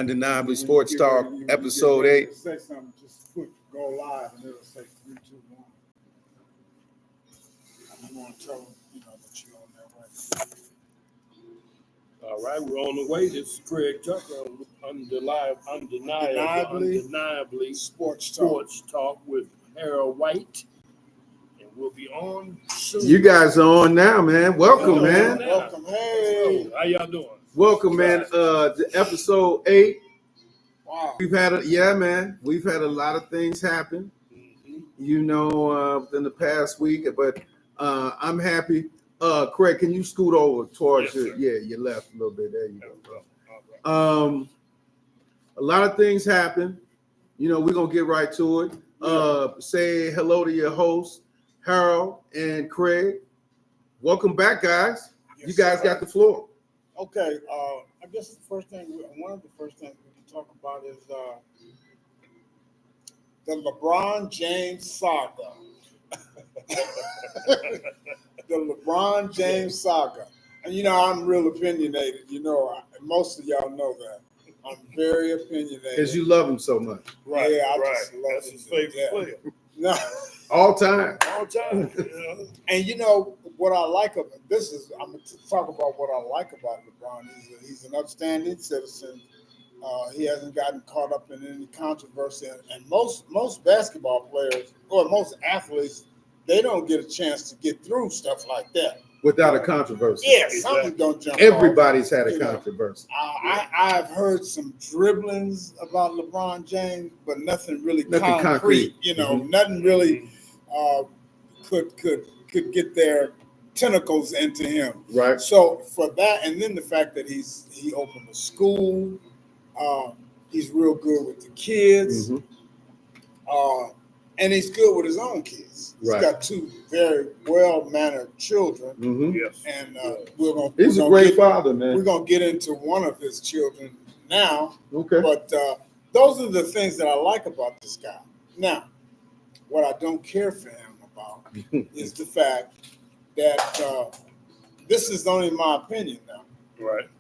Undeniably Sports Talk, episode 8. Say something, just go live, and it'll say 3, 2, 1. I'm going to tell them, that you're on that way. All right, we're on the way. This is Craig Tucker, Undeniably Sports Talk with Harold White, and we'll be on soon. You guys are on now, man. Welcome, man. Welcome. Hey. How y'all doing? Welcome, man. To episode 8. Wow. We've had a lot of things happen, within the past week, but I'm happy. Craig, can you scoot over towards your left a little bit? There you go. A lot of things happen. We're gonna get right to it. Say hello to your hosts, Harold and Craig. Welcome back, guys. Yes, you guys got the floor. Okay. I guess one of the first things we can talk about is the LeBron James saga. The LeBron James saga. And I'm real opinionated. Most of y'all know that. I'm very opinionated. Because you love him so much. Right. Yeah, I just love That's his favorite player. No. All time. And what I like about I'm going to talk about what I like about LeBron. He's an upstanding citizen. He hasn't gotten caught up in any controversy. And most basketball players or most athletes, they don't get a chance to get through stuff like that without a controversy. Yeah, something don't jump. Everybody's had a controversy. I've heard some dribblings about LeBron James, but nothing really concrete. Nothing really could get their tentacles into him. Right. So for that, and then the fact that he opened a school, he's real good with the kids. And he's good with his own kids. He's got 2 very well-mannered children. Yes. And he's a great father, man. We're going to get into one of his children now. Okay. But those are the things that I like about this guy. Now, what I don't care for him about is the fact that this is only my opinion now. Right.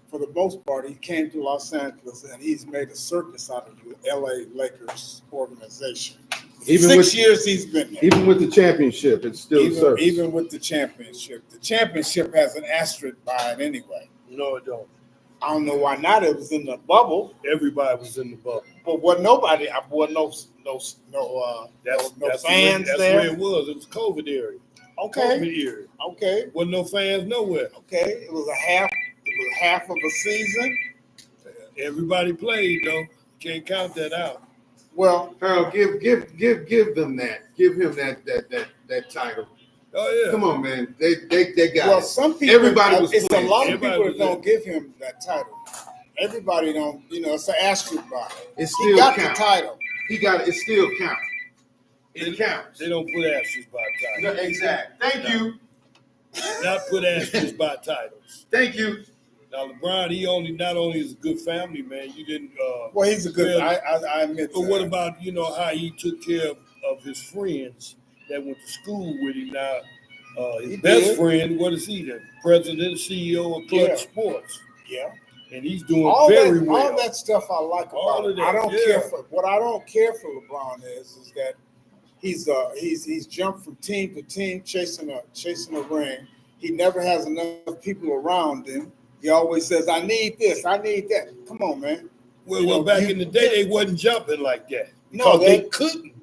For the most part, he came to Los Angeles and he's made a circus out of the LA Lakers organization. 6 years he's been there. Even with the championship, it's still a circus. Even with the championship. The championship has an asterisk by it anyway. No, it don't. I don't know why not. It was in the bubble. Everybody was in the bubble. But what nobody, no fans that's there. Where it was. It was COVID era. Okay. COVID era. Okay. Wasn't no fans nowhere. Okay. It was half of a season. Everybody played though. Can't count that out. Well, Harold, give them that. Give him that title. Oh yeah. Come on, man. They got well, it. some people. Everybody was. It's playing. a lot of people that don't give him that title. Everybody don't. It's an asterisk by it. It still he got counts. the title. He got it. It still counts. It counts. They don't put asterisks by titles. No, exactly. Thank you. Not put asterisks by titles. Thank you. Now LeBron, he not only is a good family man. You didn't. Well, he's a good. I admit. But what about how he took care of his friends that went to school with him? Now, his best friend, what is he? The president, CEO of Clutch Sports. Yeah. And he's doing very well. All that stuff I like about all of him. that, I don't care for what I don't care for LeBron is that he's jumped from team to team chasing a ring. He never has enough people around him. He always says, "I need this, I need that." Come on, man. Well, back in the day, they wasn't jumping like that. No, they couldn't.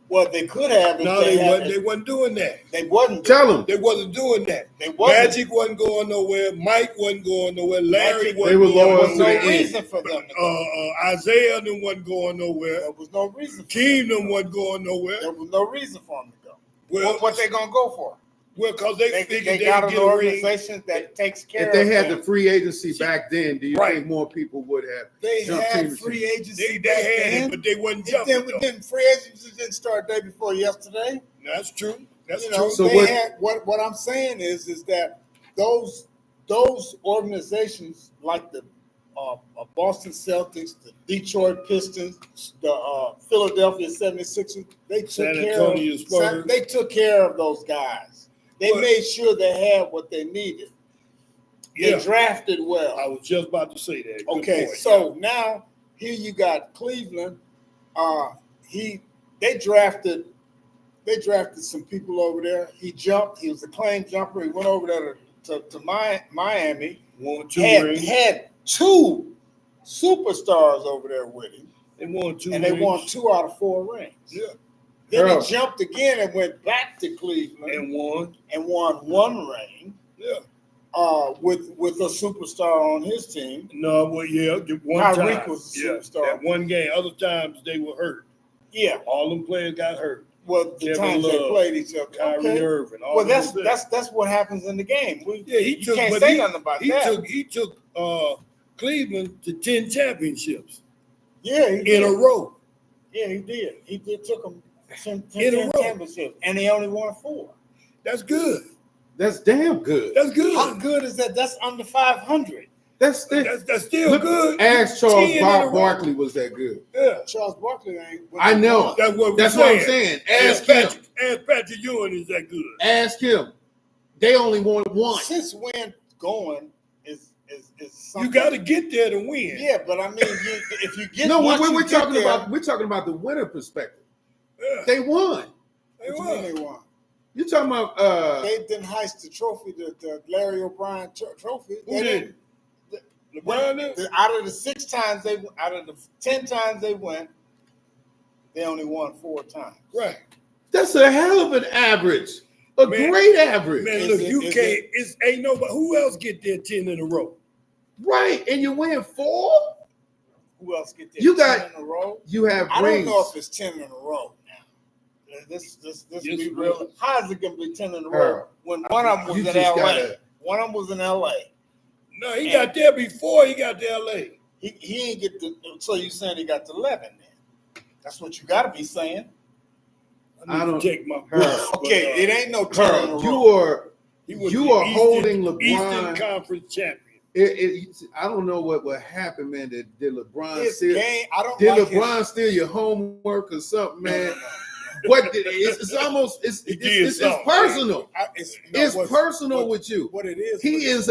Well, they could have. No, they wasn't doing that. They wasn't. Tell them. They wasn't doing that. They wasn't. Magic wasn't going nowhere. Mike wasn't going nowhere. Larry wasn't they were going loyal nowhere. to no the reason end. for them. Isaiah them wasn't going nowhere. There was no reason. Keem them wasn't going nowhere. There was no reason for them to go. Well, what they gonna go for? Well, because they figured they they got could an get a ring. organization that takes care If they of had them. the free agency back then, do you Right. think more people would have? They jumped had teams? free agency. They had it, but they wasn't jumping. Then free agency didn't start day before yesterday. That's true. That's You know, true. So they what- had what I'm saying is that those organizations like the Boston Celtics, the Detroit Pistons, the Philadelphia 76ers, they took care of those guys. They made sure they had what they needed. Yeah. They drafted well. I was just about to say that. Good Okay, point. so now here you got Cleveland. They drafted some people over there. He jumped. He was a claim jumper. He went over there to Miami. Won 2 rings. Had 2 superstars over there with him. They won 2 and rings. they won 2 out of 4 rings. Yeah. Then Earl. he jumped again and went back to Cleveland And won. won 1 ring. Yeah. With a superstar on his team. No, well, yeah, one Kyrie time. was a Yeah, superstar. that one game. Other times they were hurt. Yeah. All them players got hurt. Well, the Kevin times they Love, played each other. Kyrie Okay. Irving. All Well, those that's what happens in the game. You can't but say nothing about that. He took Cleveland to 10 championships Yeah, he in did. a row. Yeah, he did. He did took them 10 In a row. championships, and he only won 4. That's good. That's damn good. That's good. How good is that? That's under 500. That's still good. Ask Charles 10 in a row. Barkley was that good. Yeah. Charles Barkley ain't. I know. That's what That's what I'm saying. Ask him. Patrick Ewing is that good. Ask him. They only won 1. Since when going is something. You got to get there to win. Yeah, but I mean, if you get No, once you we're get talking there, about the winner perspective. Yeah. They won. They what you mean won. they won. You talking about They didn't heist the trophy, the Larry O'Brien trophy. Who They did? LeBron did? Out of the 6 times out of the 10 times they went, they only won 4 times. Right. that's a hell of an average. A Man, great average. Man, Is look, it- you is can't. Ain't nobody. Who else get there 10 in a row? Right. And you win 4? Who else get there? You 10 got- in a row. You have I rings. don't know if it's 10 in a row now. This Yes, be it real. is. How is it gonna be 10 in a row Earl, when one of them was you in just LA? gotta- One of them was in LA. No, he got there before he got to LA. He ain't get the. So you saying he got to 11 then? That's what you got to be saying. I need I don't- to check my Earl. books. but, Okay, it ain't no 10 in a Earl, row. he was you the are holding LeBron. Eastern Conference champion. I don't know what happened, man. Did LeBron His steal? game, I don't Did like LeBron steal your homework or something, his, man? What? It's almost it's He did it's something. personal. It's what's- personal what- with you. What it is? He is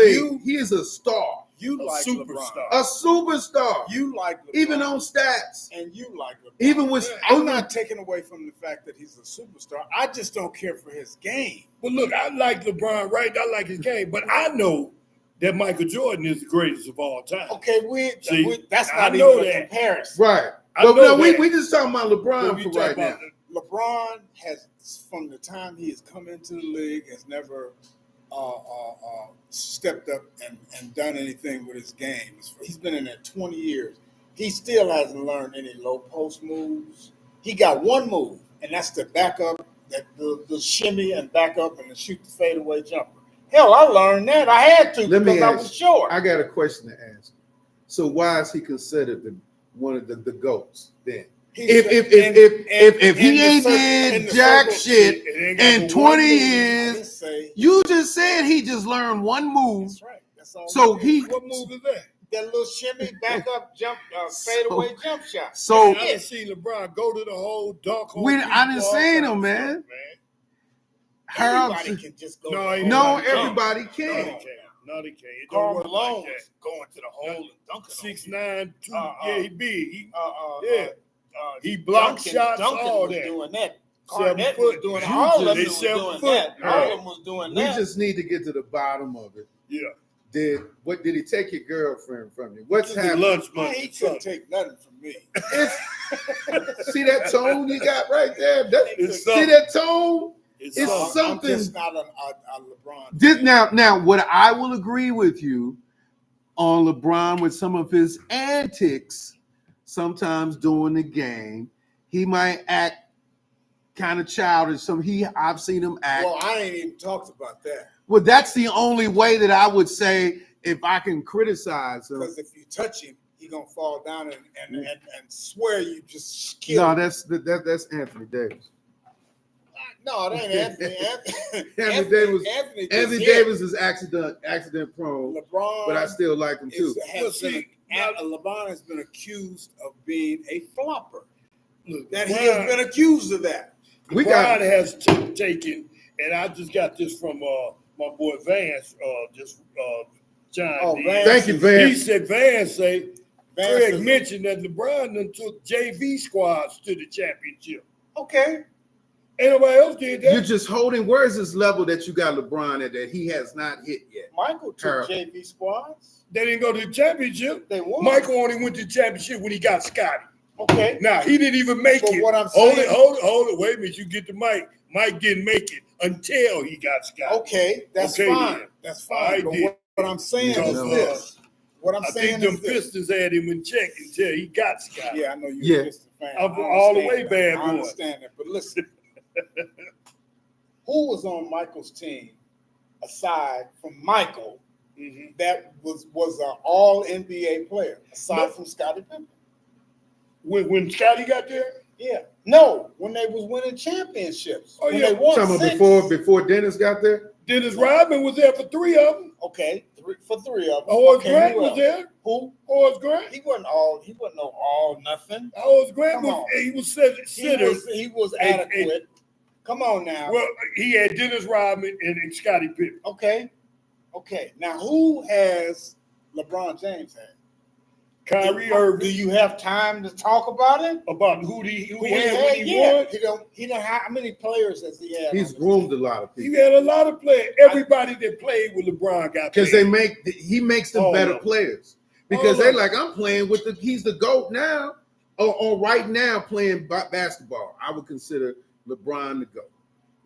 a star, You A like superstar. LeBron. a superstar, You like LeBron. even on stats, and you like LeBron. even with. I'm not taking away from the fact that he's a superstar. I just don't care for his game. But look, I like LeBron, right? I like his game, but I know that Michael Jordan is the greatest of all time. Okay, See, that's I not know even a that. comparison. Right. I But know no, we that. just talking about But LeBron we for talk right about now. LeBron has, from the time he has come into the league, has never stepped up and done anything with his game. He's been in there 20 years. He still hasn't learned any low post moves. He got one move, and that's the back up, the shimmy and back up and the shoot the fadeaway jumper. Hell, I learned that. I had to Let me because I ask was short. I got a question to ask. So why is he considered one of the GOATs then? If he ain't did jack shit It ain't got in but 20 one move. years, Just say, you just said he just learned one move. that's right. That's all. So it is. he What move is that? That little shimmy back up jump fadeaway jump shot. so I didn't see LeBron go to the hole, dunk hole. I didn't all say kinds no, of man. stuff, Harold, Anybody can just go. No, to he the no, hole. Dunk. everybody No, can. they can't. No, they can't. It Karl don't work Malone like was going to the hole and dunking. 6'9", 2. Uh, Yeah, he big. He, yeah. he blocked shots, Duncan all was that. doing that. 7 Garnett foot. was doing You all of them they was 7 doing foot. that. All of them was doing We that. just need to get to the bottom of it. Yeah. Did he take your girlfriend from you? What's Took the happening? lunch Man, money. he couldn't take nothing from me. See that tone you got right there? It's See something. that tone? It's It's something. something. I'm just not a LeBron. This, fan. now, what I will agree with you on LeBron with some of his antics, sometimes during the game, he might act kind of childish. I've seen him act. Well, I ain't even talked about that. Well, that's the only way that I would say if I can criticize him. Because if you touch him, he gonna fall down and swear you just killed No, him. that's Anthony Davis. No, it ain't Anthony. Anthony Davis is accident prone, LeBron, but I still like him too. LeBron has been accused of being a flopper. Look, That he has been accused of that. We LeBron got has taken, and I just got this from my boy Vance just John did. Vance Thank you, is- He Vance. said Vance say Vance Craig is- mentioned that LeBron done took JV squads to the championship. Okay. Ain't nobody else did that. You're just holding. Where is this level that you got LeBron at that he has not hit yet? Michael took Harold. JV squads. They didn't go to the championship. They won. Michael only went to the championship when he got Scotty. Okay. Now he didn't even make But it. what I'm hold saying- it. Wait a minute. You get the mic. Mike didn't make it until he got Scotty. Okay, that's Okay, fine. then. That's I fine. But did. what I'm saying Because, is this. What I'm I saying think them is this. Pistons had him in check until he got Scotty. Yeah, I know you're Yeah. a Pistons fan. I'm I all the understand way that. bad I boy. understand that. But listen, who was on Michael's team aside from Michael Mhm. that was an all NBA player aside No. from Scottie Pippen? When Scotty got there, Yeah. No, when they was winning championships. Oh, when yeah. they won Talking about 6. before Dennis got there. Dennis Rodman was there for 3 of them. Okay, for 3 of them. Horace Okay, Grant who was else? there. Who? Horace Grant. He wasn't no all nothing. Horace Grant Come was. on. He was He sitter. was And- adequate. Come on now. Well, he had Dennis Rodman and Scottie Pippen. Okay. Now who has LeBron James had? Kyrie Irving. Do you have time to talk about it? About who he Who had when he won. He don't have how many players has he had? He's on his groomed a team? lot of He people had a lot of players. Everybody that played with LeBron got because paid. he makes them All better of them. players because All they of them. like I'm playing with he's the GOAT now or right now playing basketball. I would consider LeBron the GOAT.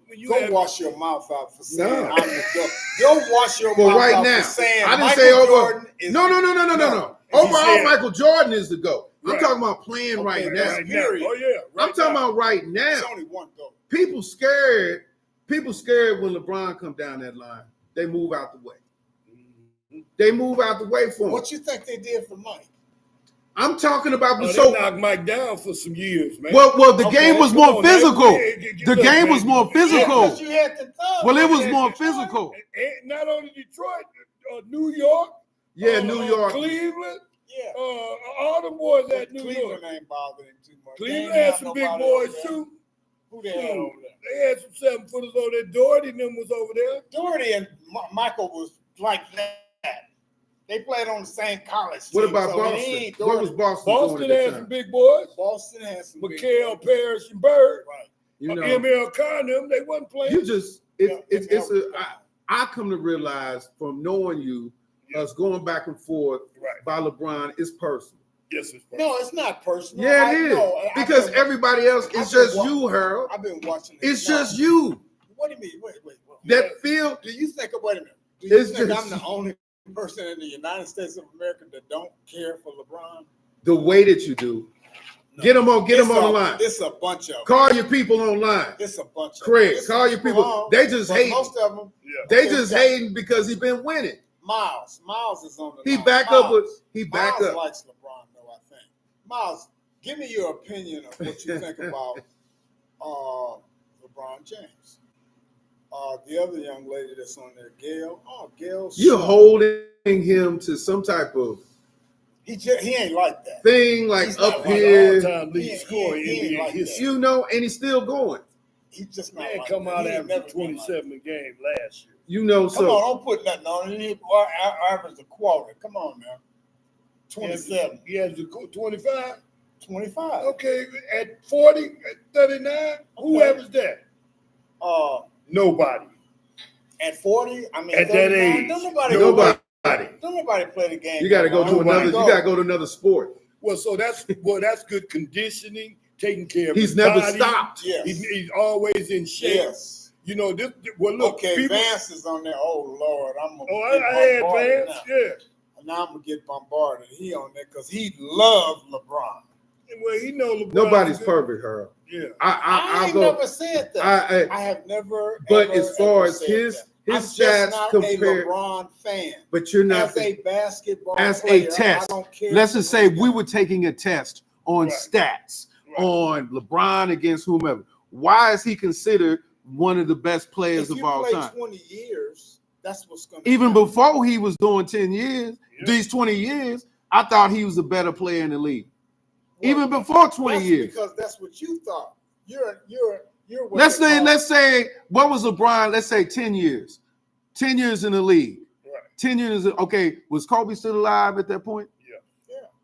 When you Go have- wash your mouth out for saying No. I'm the GOAT. Go wash your For mouth right out now. for saying I didn't Michael say over. Jordan is No. No. Overall, said- Michael Jordan is the GOAT. I'm Right. talking about playing right Okay, now. Right now. Period. Oh yeah. I'm right talking now. about right now. There's only one GOAT. People scared when LeBron come down that line. They move out the way. They move out the way for him. What you think they did for Mike? I'm talking about the They so. knocked Mike down for some years, man. Well, the Okay, game was come more on, man. physical. Yeah, The look, game man. was more Yeah, physical. because you had the thug. Well, it was You had more Detroit. physical. And not only Detroit, New York, Yeah, New York. Cleveland, Yeah. all the boys at But New Cleveland York. ain't bothering him too much. Cleveland They ain't had have some big nobody boys over there. too. Who they had over there? They had some 7-footers over there. Doherty and them was over there. Doherty and Michael was like that. They played on the same college team. What about so Boston? he ain't What was Doherty. Boston, Boston doing at had that some time? big boys. Boston has some big Mikael, boys. Parrish, and Bird. Right. You know, ML Khan, them, they wasn't playing. you just it's Yeah, I come to realize from knowing you, us going back and forth Right. by LeBron is personal. Yes, it's No, it's not personal. Yeah, it is because I've everybody else I've is been just wa- you, Harold. been watching. It's No. just you. What do you mean? Wait. That feel Do you think? Wait a minute. Do you It's think just- I'm the only person in the United States of America that don't care for LeBron? the way that you do. No. Get them on the line. It's a bunch of. Call your people online. It's a bunch of. Craig, it's call your people. on, They just but hate. most of them. Yeah. They Okay, just we got- hating because he been winning. Miles is on the He line. back Miles, up with he back Miles up. likes LeBron though, I think. Miles, give me your opinion of what you think about LeBron James. The other young lady that's on there, Gail. Oh, Gail. You're Shaw. holding him to some type of He ain't like that. thing like He's not up like here, All-time He lead ain't- scorer in he ain't NBA like history. you know, and he's still going. He's just not Man, like come that. out He ain't after never been like 27 a game last year. You know, that. Come on, so don't put nothing on it. He average a quarter. Come on now. 27, He has the 25. 25. Okay, at 40, at 39, who Okay. averaged that? Uh, Nobody. at 40, I mean, At that 39, age, don't nobody nobody. play the game. You got to go to Nobody another. You go. got to go to another sport. Well, so that's good conditioning, taking care of He's his never body. stopped. Yes. He's always in shape. Yes. You know, this. Well, look, Okay, people. Vance is on there. Oh Lord, I'm gonna Oh, get I had bombarded Vance. now. Yeah. Now I'm gonna get bombarded. He on there because he loved LeBron. Well, he know LeBron. Nobody's perfect, Harold. Yeah. I I ain't go. never said that. I have never. But ever, as far ever as said his that. I'm stats just not compared, a LeBron fan. but you're not. As a basketball As a player, test, I don't care. let's just say we were taking a test on Right. stats Right. on LeBron against whomever. Why is he considered one of the best players if of you all play time? 20 years, that's what's going to Even before he was doing 10 years, Yeah. these 20 years, I thought he was a better player in the league. Even before 20 years. Because that's what you thought. You're what Let's they say, call- what was LeBron? Let's say 10 years. 10 years in the league. Right. 10 years. Okay, was Kobe still alive at that point? Yeah.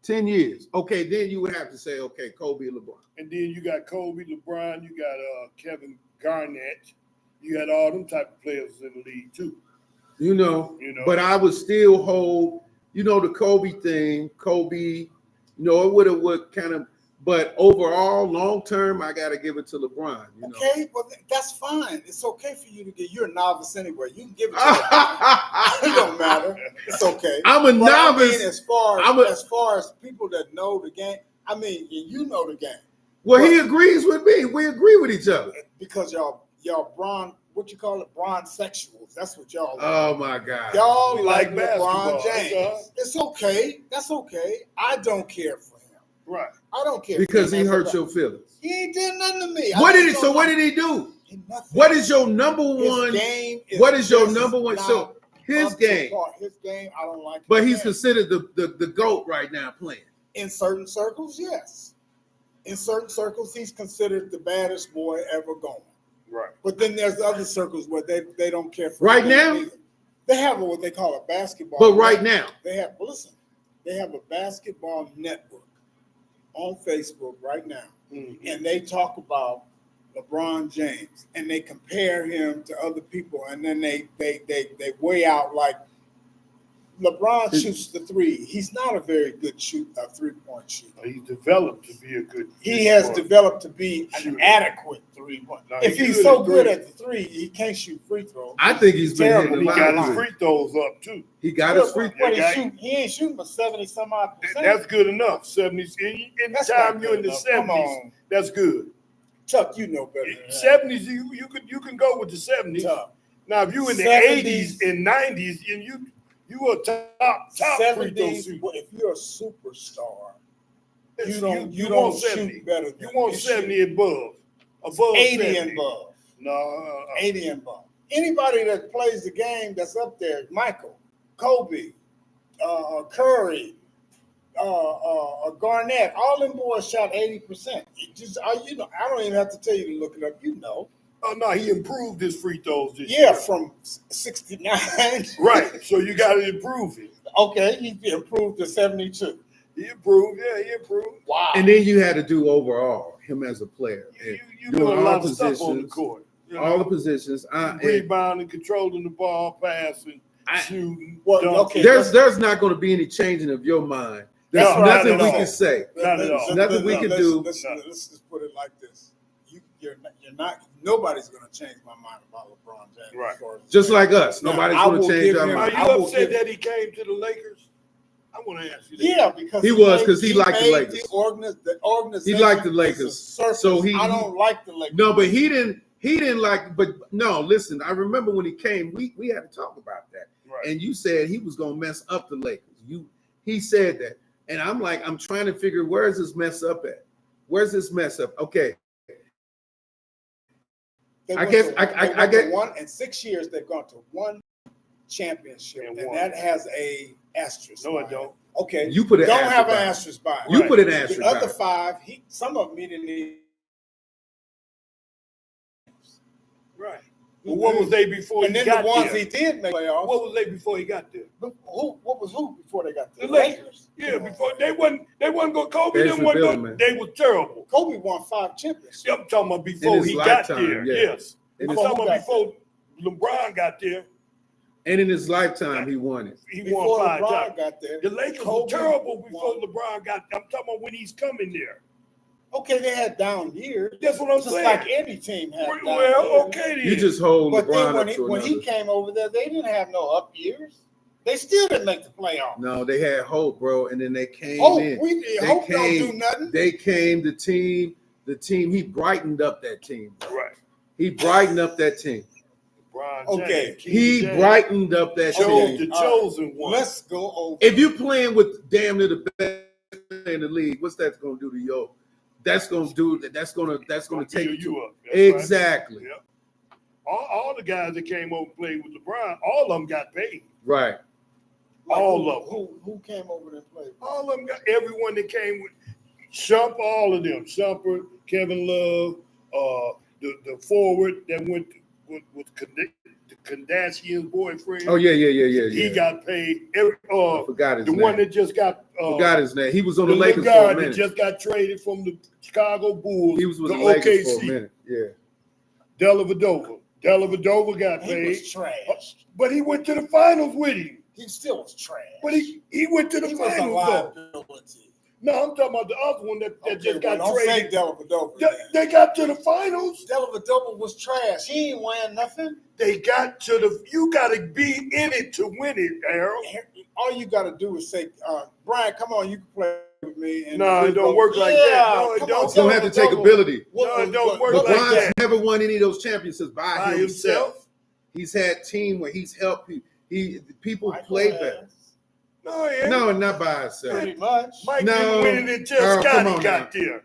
10 years. Okay, then you would have to say, okay, Kobe and LeBron. And then you got Kobe, LeBron, you got Kevin Garnett, you got all them type of players in the league too. You know, but I would still hold, the Kobe thing. Kobe, it would kind of, but overall, long term, I got to give it to LeBron. Okay, well that's fine. It's okay for you to get. You're a novice anyway. You can give it to LeBron. It don't matter. It's okay. I'm a novice. I mean, as far as people that know the game, I mean, you know the game. Well, he agrees with me. We agree with each other because y'all bronze. What you call it? Bronze sexuals. That's what y'all. Oh my God. Y'all like basketball. LeBron James. It's okay. That's okay. I don't care for him. Right. I don't care because he hurt your feelings. He ain't did nothing to me. What did he do? Nothing. What is your number one? What is your number one? So his game. His game, I don't like. But he's considered the GOAT right now playing. In certain circles, yes. In certain circles, he's considered the baddest boy ever going. Right. But then there's other circles where they don't care for right now. Either. They have what they call a basketball. But right now, they have a basketball network on Facebook right now, and they talk about LeBron James and they compare him to other people, and then they weigh out like LeBron shoots the three. He's not a very good 3-point shooter. He's developed to be a good. He has developed to be an adequate 3-point. If he's so good at the three, he can't shoot free throws. I think he's been terrible. He got his free throws up too. He got his free throws. He ain't shooting but 70-some-odd %. That's good enough. 70s. Anytime you're in the 70s, that's good. Chuck, you know better. 70s, you can go with the 70s. Chuck. Now, if you in the 80s and 90s, and you are top 70s, free throw shooter. If you're a superstar, you want don't 70. shoot better. You want 70 above 80 70. and above. No, 80 and above. Anybody that plays the game that's up there, Michael, Kobe, Curry, Garnett, all them boys shot 80%. I don't even have to tell you to look it up. You know. Oh no, he improved his free throws this year. Yeah, from 69. Right. So you got to improve it. Okay, he improved to 72. He improved. Yeah, he improved. Wow. And then you had to do overall him as a player. You doing a lot of stuff on the court. All the positions. Rebounding, controlling the ball, passing, shooting. There's not going to be any changing of your mind. There's nothing we can say. Not at all. Nothing we can do. Let's just put it like this. You're not. Nobody's going to change my mind about LeBron James. Right. Just like us. Nobody's going to change our mind. Are you upset that he came to the Lakers? I want to ask you that. Yeah, because he liked the Lakers. The organization. He liked the Lakers. So I don't like the Lakers. No, but he didn't like. But no, listen. I remember when he came, we had to talk about that. Right. And you said he was going to mess up the Lakers. He said that, and I'm like, I'm trying to figure where's this mess up at? Where's this mess up? Okay. I get 1 in 6 years. They've gone to one championship, and that has a asterisk. No, it don't. Okay, you put it. Don't have an asterisk by it. You put an asterisk. The other 5, some of them he didn't need. Right. Well, what was they before he got there? And then the ones he did make playoffs. What was they before he got there? What was who before they got there? The Lakers. Yeah, before they wasn't go. Kobe didn't want to. They were terrible. Kobe won 5 championships. I'm talking about before he got there. Yeah. Yes. I'm talking about before LeBron got there. And in his lifetime, he won it. He won 5 times. Got there. The Lakers were terrible before LeBron got there. I'm talking about when he's coming there. Okay, they had down years. That's what I'm saying. Like any team had down years. Okay, then. You just hold but LeBron then when he came over there, they didn't have no up years. They still didn't make the playoffs. No, they had hope, bro, and then they came in. Hope don't do nothing. They came, the team, he brightened up that team. Bro. Right. He brightened up that team. Okay. He brightened up that team. The chosen one. Let's go over. If you're playing with damn near the best in the league, what's that going to do to you? That's going to take you up. That's exactly. Right. Yep. All the guys that came over and played with LeBron, all of them got paid. Right. All of them. Who came over and played? All of them got everyone that came with Shump, all of them. Shumpert, Kevin Love, the forward that went with Kardashian's boyfriend. Oh yeah. He got paid. I forgot his the name. one that just got Forgot his name. He was on the the little Lakers for a guy that minute. just got traded from the Chicago Bulls. He was with to the Lakers OKC. for a minute. Yeah. Dellavedova got He paid, was trash. but he went to the finals with him. He still was trash. But he went to the He was a finals though. liability. No, I'm talking about the other one that just got don't traded. say Dellavedova. They got to the finals. Dellavedova was trash. He ain't winning nothing. They got to the. You got to be in it to win it, Harold. All you got to do is say, Brian, come on, you can play with me. And No, it don't work like Yeah, that. No, it come don't. on, You don't have to take ability. No, it don't work like LeBron's that. never won any of those championships by By himself. himself. He's had team where he's helped people Michael play has. better. No, he ain't. No, not by himself. Pretty much. Mike No. didn't win it until Harold, come Scotty on got there.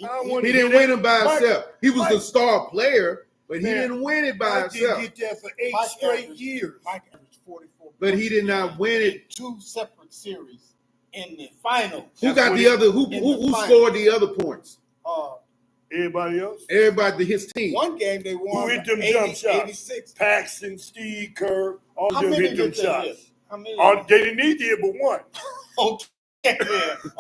I don't want He to didn't hear win that. it by Mike- himself. He was the Mike- star player, but he Man, didn't win it by Mike himself. didn't get there for 8 Mike straight averaged- years. Mike averaged 44. But he did not win it. Two separate series in the finals. Who got what the he- other? Who in the who finals. scored the other points? Everybody else? Everybody, his team. One game they won. Who hit them 80, jump shots? 86. Paxton, Steve Kerr, all How them many hit them did they shots. hit? How many? They didn't need to hit but one. Okay then.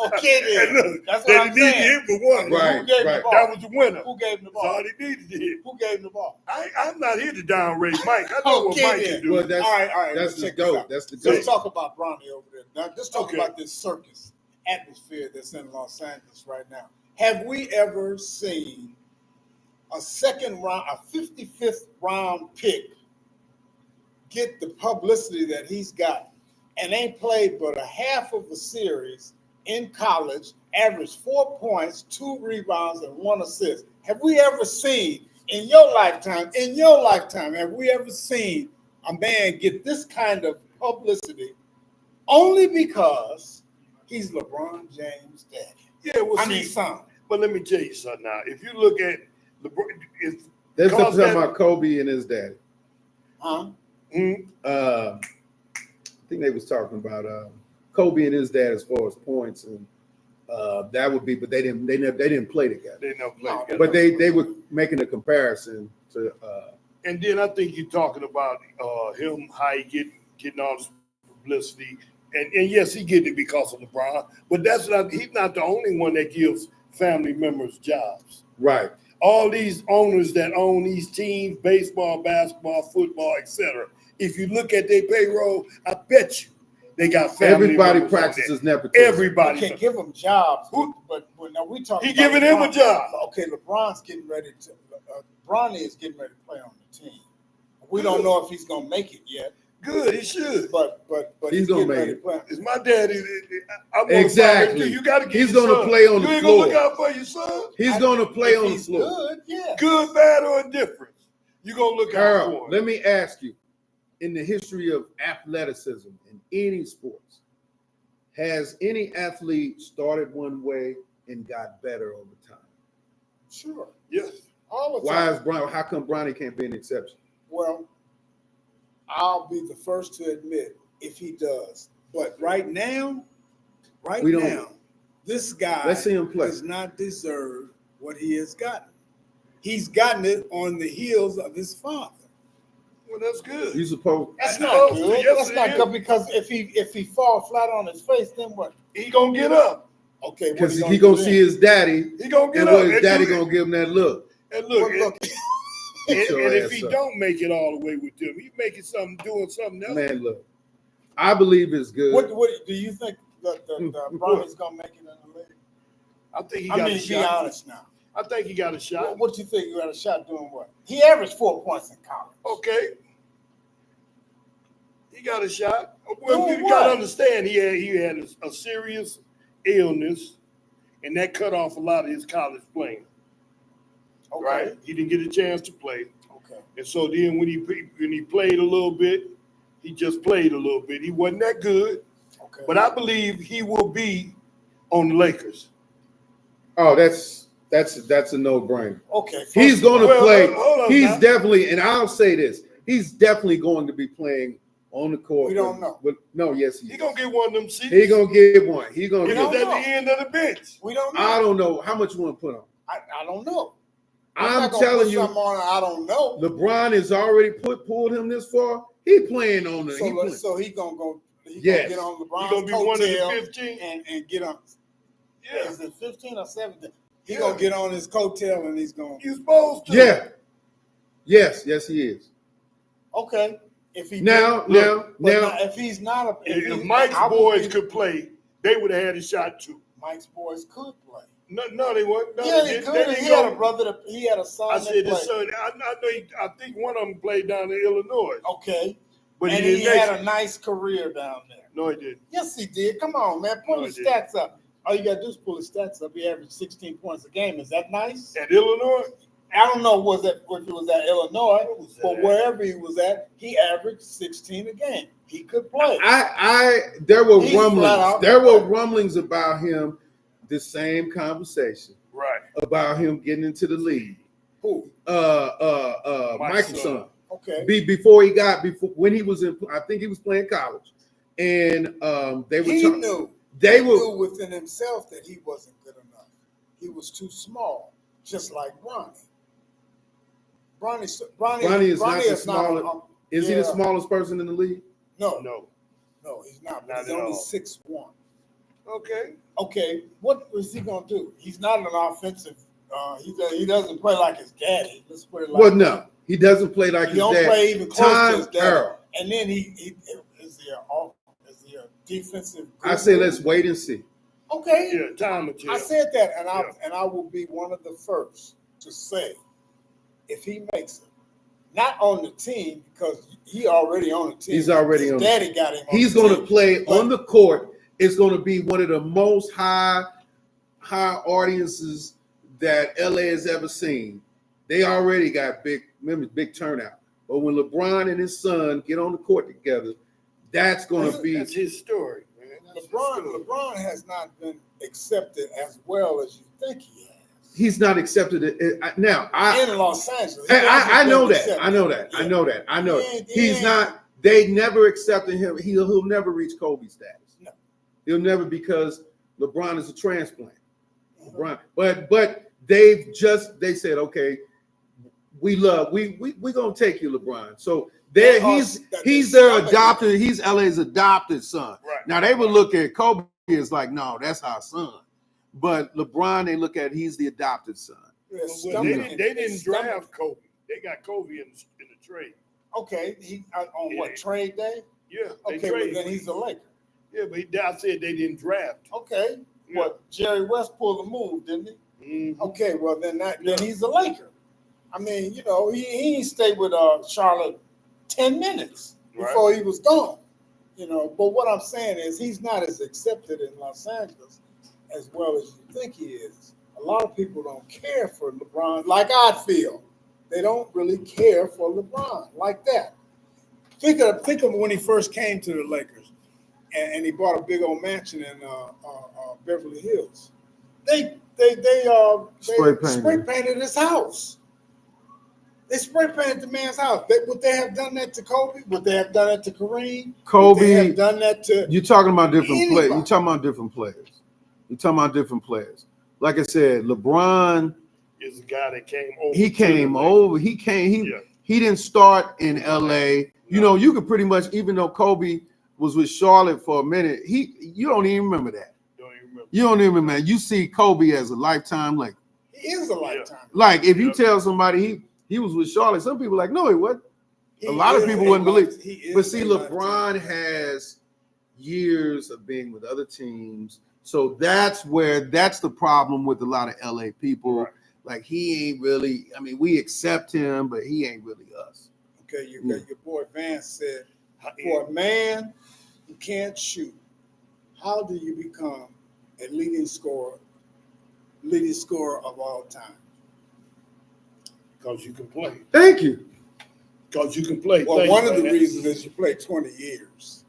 Okay And then. look, That's they what I'm didn't need to saying. hit but one. Right, Who gave right. the ball? That was the winner. Who gave him the That's all ball? they needed to hit. Who gave him the ball? I'm not here to downrate Mike. I know what Okay, Mike then. can do. Well, that's all right. that's let's the check this goat. out. That's the Let's goat. talk about Bronny over there. Now, let's talk Okay. about this circus atmosphere that's in Los Angeles right now. Have we ever seen a second round, a 55th round pick get the publicity that he's got and ain't played but a half of a series in college, averaged 4 points, 2 rebounds, and 1 assist? Have we ever seen in your lifetime, have we ever seen a man get this kind of publicity only because he's LeBron James' daddy? Yeah, well, I mean, son. but let me tell you something now. If you look at LeBron, They're Cause talking that- about Kobe and his daddy. Huh? I think they was talking about Kobe and his dad as far as points, and that would be, but they didn't play together. they never played No, together. But they were making a comparison to And then I think you're talking about him, how he getting all this publicity. And yes, he getting it because of LeBron, but he's not the only one that gives family members jobs. right. All these owners that own these teams, baseball, basketball, football, etc. If you look at their payroll, I bet you they got family Everybody members on practices there. nepotism. Everybody. You can give them jobs, Who- but now we talking. He about giving him a LeBron. job. Okay, LeBron's getting ready to. Bronny is getting ready to play on the team. We don't know if he's gonna make it yet, Good, he should. but He's gonna getting make ready it. to play. It's my daddy. I'm Exactly. You got to get. He's your gonna son. play on you the ain't floor. gonna look out for your son. He's going to play If on the he's floor. Good, yeah. Good, bad, or indifferent. You gonna look out Harold, for him. let me ask you: in the history of athleticism in any sports, has any athlete started one way and got better over time? Sure, Yes. all the Why time. is Bronny? How come Bronny can't be an exception? Well, I'll be the first to admit if he does. But right now, We don't- this guy Let's see him play. does not deserve what he has gotten. He's gotten it on the heels of his father. Well, that's good. You supposed? That's That's not supposed to. good. Yes, That's it not is. good because if he fall flat on his face, then what? He gonna get up. Okay, what Because he he do gonna then? see his daddy, He gonna get and up. what his And daddy do it. gonna give him that look. And look, Well, look, and your if ass he up. don't make it all the way with them, he making something, doing something else. Man, look, I believe it's good. what do you think that Bronny's gonna make it in the league? I think he I got mean, a be shot. honest now. I think he got a shot. What do you think you got a shot doing what? He averaged 4 points in college. Okay. He got a shot. Well, Doing you got to what? understand he had a serious illness, and that cut off a lot of his college playing. Okay. Right? He didn't get a chance to play, Okay. and so then when he played a little bit, he just played a little bit. He wasn't that good, Okay. but I believe he will be on the Lakers. Oh, that's a no-brainer. Okay. He's going to Well, play. hold on He's now. definitely, and I'll say this: he's definitely going to be playing on the court. We don't know. No, yes, He is. gonna get one of them seats. He gonna get one. He gonna He get. was don't at know. the end of the bench. We don't know. I don't know how much you want to put on. I don't know. I'm not I'm gonna telling put you, something on it I don't know. LeBron has already pulled him this far. He playing on the. So he gonna go. He Yes. gonna get on He's LeBron's gonna be one of the coattail 15. and get on. Yeah, Is it 15 or 17? He Yeah. gonna get on his coattail and he's gonna. you're supposed to. Yeah. Yes, he is. Okay. If he Now, did, now, if he's not a, If Mike's boys could play, they would have had a shot too. Mike's boys could play. No, they weren't. No, Yeah, they he didn't. could. They He didn't had a go. brother. He had a son. I that said his played. son. I know. I think one of them played down in Illinois, Okay. but And he he didn't. had a nice career down there. No, he didn't. Yes, he did. Come on, man. Pull No, his he didn't. stats up. All you gotta do is pull his stats up. He averaged 16 points a game. Is that nice? At Illinois, I don't know if it was at Illinois, Where was that but at? wherever he was at, he averaged 16 a game. He could play. there were He's flat rumblings. out There were play. rumblings about him. The same conversation right? about him getting into the league. Who? Michael's son. Okay. Before when he was in, I think he was playing college, and they were He talking. knew. They He were. knew within himself that he wasn't good enough. He was too small, just like Bronny. Bronny is not the smallest. Is he the smallest person in the league? No, he's not. Not He's at only all. 6'1". Okay. Okay, what is he gonna do? He's not an offensive. He doesn't play like his daddy. Let's put it like Well, no, he doesn't play like he his don't dad. play even close to his Time daddy. Earl. And then is he a defensive? I say let's wait and see. Okay. Yeah, time will tell. I said that, and Yeah. I will be one of the first to say if he makes it, not on the team because he already on the team. He's already his on. Daddy got him. He's on the going to team. play But- on the court. It's going to be one of the most high audiences that LA has ever seen. They already got big turnout. But when LeBron and his son get on the court together, that's going to be. That's his story, man. That's his story. LeBron has not been accepted as well as you think he has. He's not accepted now. In Los Angeles, I know that. accepted. I know that. Yeah. I know that. I know. He He's ain't- not. They never accepted him. He'll never reach Kobe status. No. He'll never because LeBron is a transplant. LeBron, but they said, okay, we're gonna take you, LeBron. So there he's their adopted. He's LA's adopted son. Right. Now they would look at Kobe as like, no, that's our son. But LeBron, they look at he's the adopted son. Well, they didn't draft Kobe. They got Kobe in the trade. Okay, he on what Yeah. trade day? Yeah. They Okay, well, traded then him. he's a Laker. Yeah, but I said they didn't draft. Okay, Yeah. what Jerry West pulled the move, didn't he? Mhm. Okay, well then Yeah. he's a Laker. I mean, he stayed with Charlotte 10 minutes before he was gone. But what I'm saying is he's not as accepted in Los Angeles as well as you think he is. A lot of people don't care for LeBron like I feel. They don't really care for LeBron like that. Think of when he first came to the Lakers, and he bought a big old mansion in Beverly Hills. They spray painted his house. They spray painted the man's house. Would they have done that to Kobe? Would they have done that to Kareem? Kobe, Would they have done that to? You're talking about different players. Anybody. You're talking about different players. You're talking about different players. Like I said, LeBron. Is the guy that came over. He came to the over. He didn't start in LA. You could pretty much, even though Kobe was with Charlotte for a minute, you don't even remember that. Don't even remember. You don't even remember. You see Kobe as a lifetime Laker. He is a lifetime. Like if you Yep. tell somebody he was with Charlotte, some people are like, no, he wasn't. A lot of people wouldn't believe. But see, LeBron has years of being with other teams. So that's the problem with a lot of LA people. Right. Like he ain't really, we accept him, but he ain't really us. Okay, your boy Vance said, for a man who can't shoot, how do you become a leading scorer of all time? Because you can play. Thank you. Because you can play. Well, Thank one you, of the man. reasons is you played 20 years.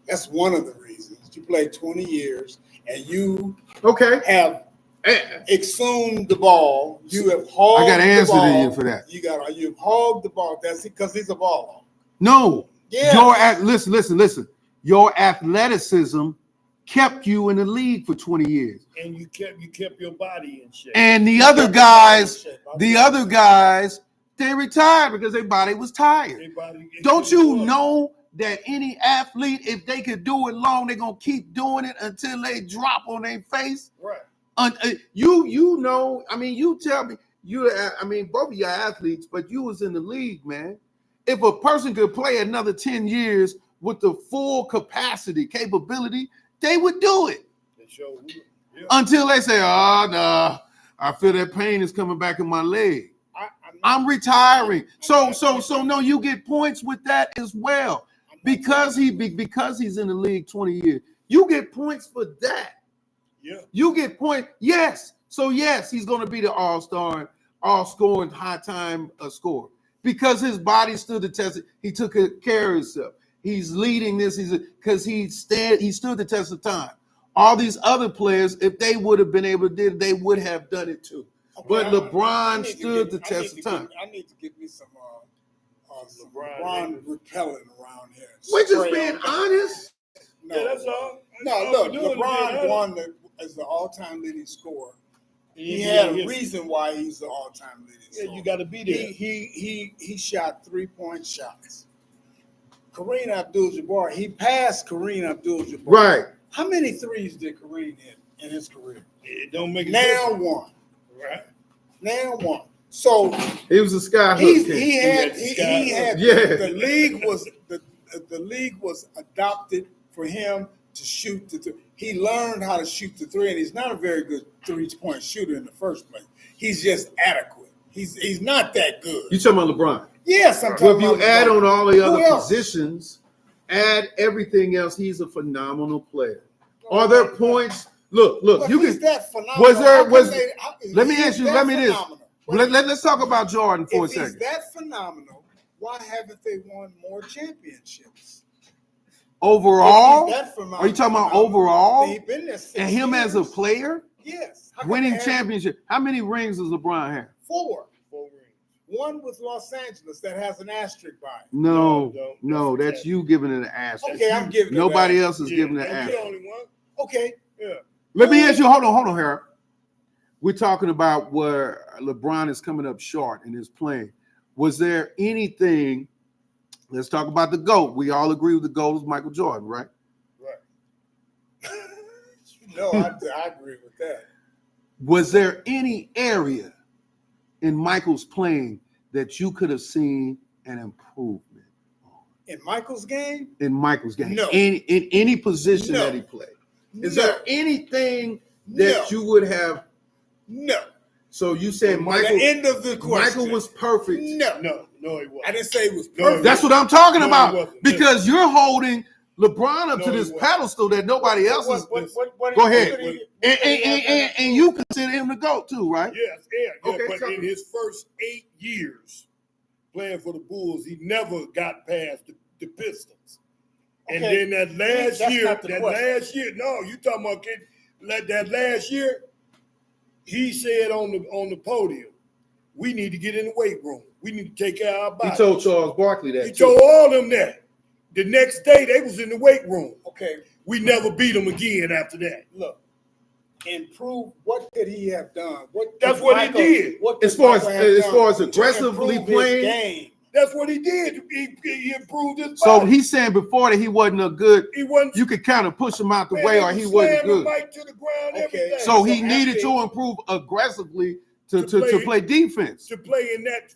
That's one of the reasons. You played 20 years and you Okay. have Eh, exhumed the ball. You have hogged I got an answer the ball. to you for that. You've hogged the ball. That's because he's a ball hog. No. Yeah. Listen. Your athleticism kept you in the league for 20 years. And you kept your body in shape. And the other guys, they retired because their body was tired. Don't you know that any athlete, if they could do it long, they're gonna keep doing it until they drop on their face? Right. You know, I mean, you tell me, both of you are athletes, but you was in the league, man. If a person could play another 10 years with the full capability, they would do it. They sure would. Yeah. Until they say, oh, no, I feel that pain is coming back in my leg. I'm retiring. So no, you get points with that as well. Because he's in the league 20 years. You get points for that. Yeah. You get points. Yes. So yes, he's going to be the all-star, all-scoring, high-time scorer. Because his body stood the test. He took care of himself. He's leading this. Because he stood the test of time. All these other players, if they would have been able to do it, they would have done it too. Okay, but LeBron stood the test of time. I need to get me some LeBron repellent around here. We're just being honest. No, yeah, that's all. No, look, LeBron won as the all-time leading scorer. He had a reason why he's the all-time leading scorer. Yeah, you got to be there. He shot 3-point shots. Kareem Abdul-Jabbar, he passed Kareem Abdul-Jabbar. Right. How many threes did Kareem hit in his career? It don't make a now difference. One. Right. Now one. So he was a skyhook king. He had the league was adopted for him to shoot the three. He learned how to shoot the three, and he's not a very good 3-point shooter in the first place. He's just adequate. He's not that good. You talking about LeBron? Yes, I'm talking about. Well, if you add LeBron. on all the other else? positions, add everything else, he's a phenomenal player. Are there points? Look, you can. That phenomenal. Let me ask you. Let me this. Let's talk about Jordan for a second. If he's that phenomenal, why haven't they won more championships? Overall, are you talking about overall? They've been there 6 and him years. as a player? Yes. Winning championship. How many rings does LeBron have? 4. 4 rings. One with Los Angeles that has an asterisk by it. No, that's you giving it an asterisk. Okay, I'm giving it. Nobody else is giving it an asterisk. The only one. Okay. Yeah. Let me ask you. Hold on, Harold. We're talking about where LeBron is coming up short in his playing. Was there anything? Let's talk about the GOAT. We all agree with the GOAT is Michael Jordan, right? Right. No, I agree with that. Was there any area in Michael's playing that you could have seen an improvement on? In Michael's game? In Michael's game. No. In any position that he played. Is there anything that you would have? No. So you said Michael. The end of the question. Michael was perfect. No, he wasn't. I didn't say he was perfect. That's what I'm talking about. Because you're holding LeBron up to this pedestal that nobody else is. Go ahead. And you consider him the GOAT too, right? Yes, yeah. Okay, but in his first 8 years playing for the Bulls, he never got past the Pistons. And then that last year, no, you talking about that last year, he said on the podium, we need to get in the weight room. We need to take care of our body. He told Charles Barkley that. He told all them that. The next day, they was in the weight room. Okay. We never beat them again after that. Look, improve. What could he have done? That's what he did. As far as aggressively playing. That's what he did. He improved his body. So he's saying before that he wasn't a good. He wasn't. You could kind of push him out the way, or he wasn't good. To the ground, everything. So he needed to improve aggressively to play defense. To play in that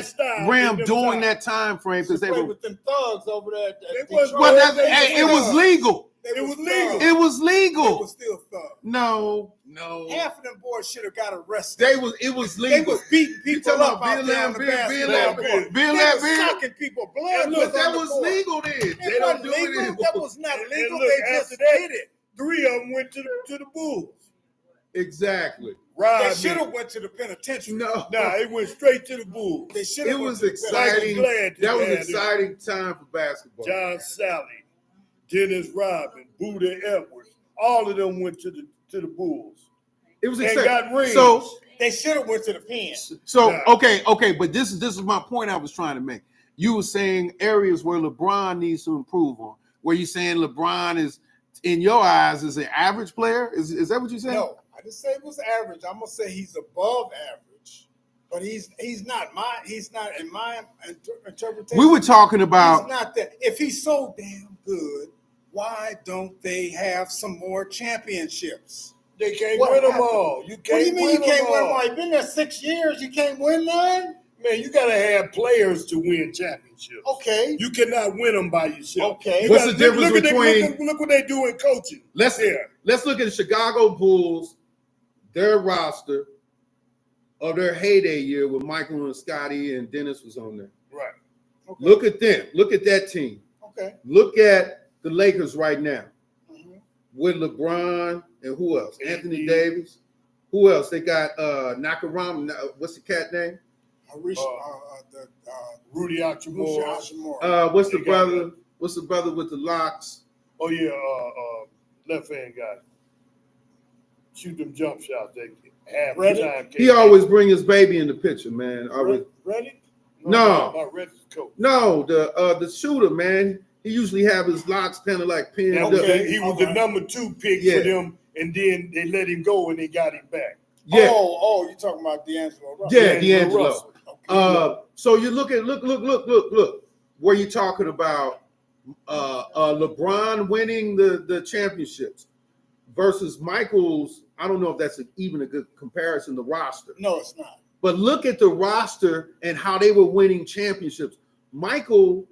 style. Ram during that time frame because they were with them thugs over there. It was legal. It was legal. It was legal. It was still thugs. No. Half of them boys should have got arrested. It was legal. They was beating people up out there on the basketball court. They was sucking people blood. But that was legal then. They don't do it anymore. That was not legal. They just did it. 3 of them went to the Bulls. Exactly. Right. They should have went to the penitentiary. No, it went straight to the Bulls. They should have. It was exciting. That was exciting time for basketball. John Sally, Dennis Rodman, Buddha Edwards, all of them went to the Bulls. It was exciting. Got rings. So they should have went to the pen. So okay, but this is my point I was trying to make. You were saying areas where LeBron needs to improve on. Where you saying LeBron is in your eyes, is an average player? Is that what you're saying? No, I didn't say it was average. I'm gonna say he's above average, but he's not in my interpretation. We were talking about. He's not that. If he's so damn good, why don't they have some more championships? They can't win them all. You can't. What do you mean you can't win them all? all? You've been there 6 years. You can't win none. Man, you gotta have players to win championships. Okay. You cannot win them by yourself. Okay. What's the difference between? Look what they do in coaching. Let's look at the Chicago Bulls, their roster of their heyday year with Michael and Scotty and Dennis was on there. Right. Okay. Look at them. Look at that team. Okay. Look at the Lakers right now Mm-hmm. with LeBron and who else? Anthony AD. Davis. Who else? They got Nakarama. What's the cat name? Rudy Hachimura. What's the They got brother? that. What's the brother with the locks? Oh yeah, left hand guy. Shoot them jump shots. They half the Ready? time. He always bring his baby in the picture, man. Ready? No. not Reddish coach. No, the shooter, man. He usually have his locks kind of like pinned up. He was the number 2 pick Yeah. for them, and then they let him go and they got him back. Yeah, Oh, you're talking about D'Angelo Russell. yeah, D'Angelo. Russell. Okay. So you look at look where you're talking about LeBron winning the championships versus Michael's. I don't know if that's even a good comparison. The roster, No, it's not. but look at the roster and how they were winning championships. Michael,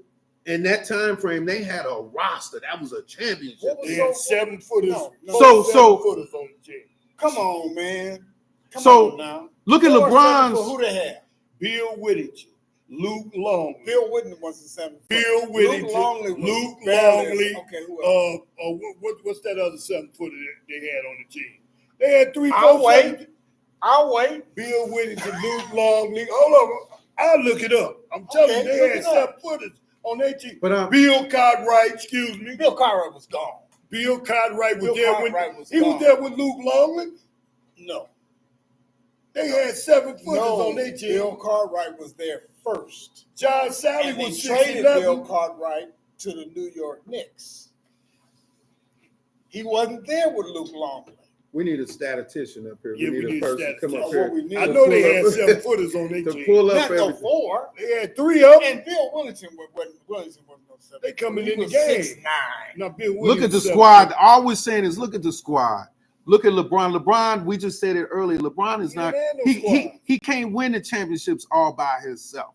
in that time frame, they had a roster that was a championship. What was They had 7 footers. No. So- 7 footers on the team. Come on, man. Come So, on now. Look at 4 or 7 LeBron's. for who they had? Bill Whittington, Luke Longley, Bill Whitney was the 7. Bill Whittington, Luke Longley. Luke barely- Longley. Okay, who else? What's that other 7 footer they had on the team? They had 3. I'll 4, wait. 7. I'll wait. Bill Whittington, Luke Longley. Hold on, I'll look it up. I'm telling Okay, you, they look had it up. 7 footers on their team. But Bill Cartwright, excuse me. Bill Cartwright was gone. Bill Cartwright was Bill there Cartwright when was he gone. was there with Luke Longley. No. They had 7 footers No, on their team. Bill Cartwright was there first. John Sally And they was traded Bill 6'11". Cartwright to the New York Knicks. He wasn't there with Luke Longley. we need a statistician up here. Yeah, we we need a need a person to come up statistician. here What we need. I to know they pull had up- 7 footers on their to team. pull up Not no everything. 4. They had 3 of them. And Bill Wellington wasn't no 7. They coming He in the was game. 6'9". Now, Bill Look Williams at the 7 squad. foot. All we're saying is look at the squad. Look at LeBron. LeBron, we just said it earlier. LeBron is Yeah, not. man, no squad. He can't win the championships all by himself.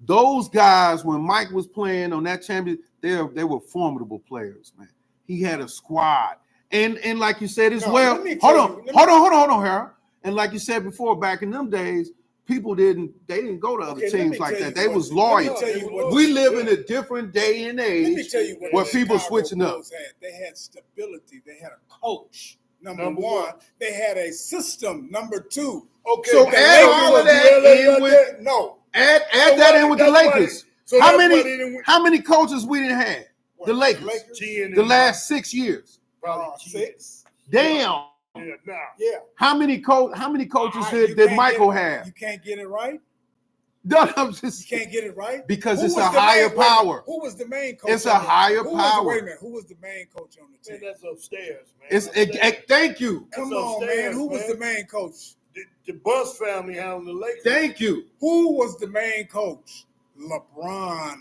Those guys, when Mike was playing on that champion, they were formidable players, man. He had a squad, and like you said as No, well. let me Hold tell on, you- hold on, Harold. And like you said before, back in them days, people didn't go to other Okay, let teams me like tell that. you They what- was let me loyal. tell you what- We live in a different day and Let me age tell you what where the people Chicago switching up. Bulls had. They had stability. They had a coach. Number Number one, one. they had a system. Number 2, Okay, So the add Lakers all was of that LA in right with- there. no. Add So that why- in with the that's why they- Lakers. so How that's why many? they didn't win. How many coaches we didn't have? The What, Lakers. 10 The and last 6 years. probably 6. Damn. Yeah, now. Yeah. How many coaches All right, you did can't Michael get it- have? You can't get it right. No, I'm You just can't get it right because Who it's was a the higher main- wait a minute, power. Who was the main coach? It's a on the- higher who was the- power. Wait a minute. Who was the main coach on the Man, team? that's upstairs, man. It's Upstairs. thank you, Come That's on, upstairs, man. Who was man. the main coach? The Bus family handled the Lakers. thank you. Who was the main coach? LeBron.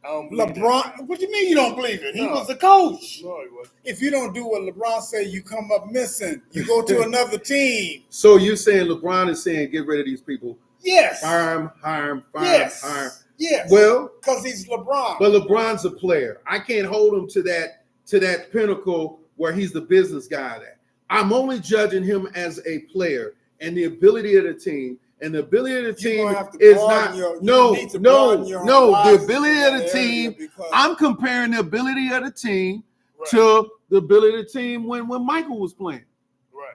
I don't believe that. LeBron. What do you mean you don't believe it? He No. was the coach. No, he wasn't. If you don't do what LeBron say, you come up missing. You go to another team. So you're saying LeBron is saying get rid of these people, Yes. fire him, hire him, fire Yes. him, hire him. Yes. Well, because he's LeBron. but LeBron's a player. I can't hold him to that pinnacle where he's the business guy. That I'm only judging him as a player and the ability of the team. And the ability of the You're team gonna have to is broaden not you need to broaden your the horizons ability in of that the area team. because- I'm comparing the ability of the team Right. to the ability of the team when Michael was playing. Right.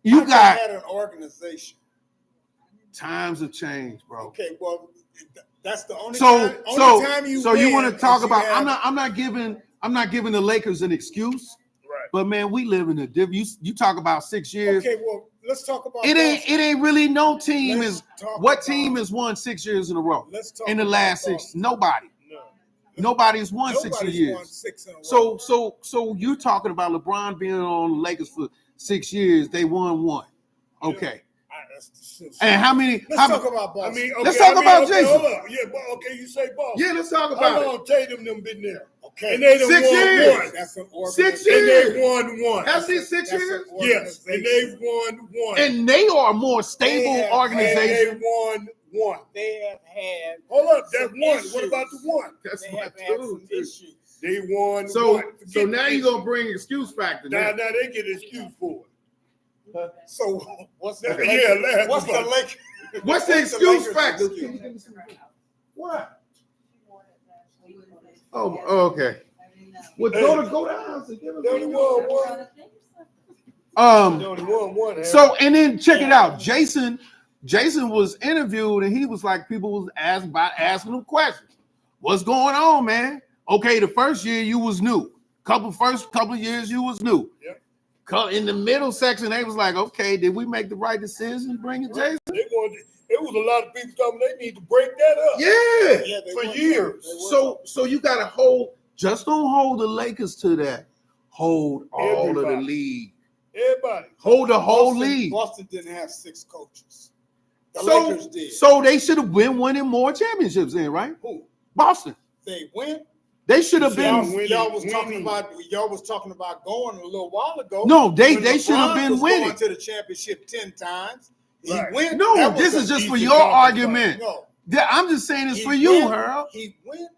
You Michael got had an organization. times have changed, bro. Okay, well, that's the only So time. so you want to talk about? Have, I'm not giving the Lakers an excuse, Right. but man, we live in a different. You talk about 6 years. Okay, well, let's talk about It ain't really no team Let's is talk what about- team has won 6 years in a row Let's talk in the about last Boston. 6. Nobody. No. Nobody's won 6 Nobody's years. won 6 in a row. So you talking about LeBron being on the Lakers for 6 years? They won one. Okay. And how many? Let's talk about Boston. I mean, okay, Let's talk about Jason. Hold up. Yeah, but okay, you say Boston. Yeah, let's talk How about it. long Tatum them been there? Okay. And they done 6 won years. one. That's an 6 And years. they won one. That's it, 6 That's years. an Yes, and they've won one. And they are a more stable They have- organization. And they won one. They have had. Hold up, that's some one. issues. What about the one? That's They my have had some dude. issues. They won So one. so now you're gonna bring excuse factor Now now. they get an excuse for it. So what's the Yeah, Lakers? laugh What's the about it. Lakers? What's the excuse Lakers' factor? excuse? Can you give me some? What? Oh, okay. Well, go down and give They only him. won one. They only won one. So and then check it out. Jason was interviewed and he was like, people was asking him questions. What's going on, man? Okay, the first year you was new. First couple of years you was new. Yep. In the middle section, they was like, okay, did we make the right decision bringing Jason? It was a lot of people telling me they need to break that up. Yeah. Yeah, they For won. years. They won. So you gotta just don't hold the Lakers to that. Hold all of the Everybody. league. Everybody. Hold the whole Boston- league. Boston didn't have 6 coaches. The Lakers did. So they should have been winning more championships then, right? Who? Boston. They went. They should have Yeah, been. Y'all was talking winning. about going a little while ago. No, they When should have LeBron been was winning. Going to the championship 10 times. He Right. went. No, that was this a is just for Eastern your Conference argument. No, Yeah, I'm just saying it's He for you, went. Harold. he went.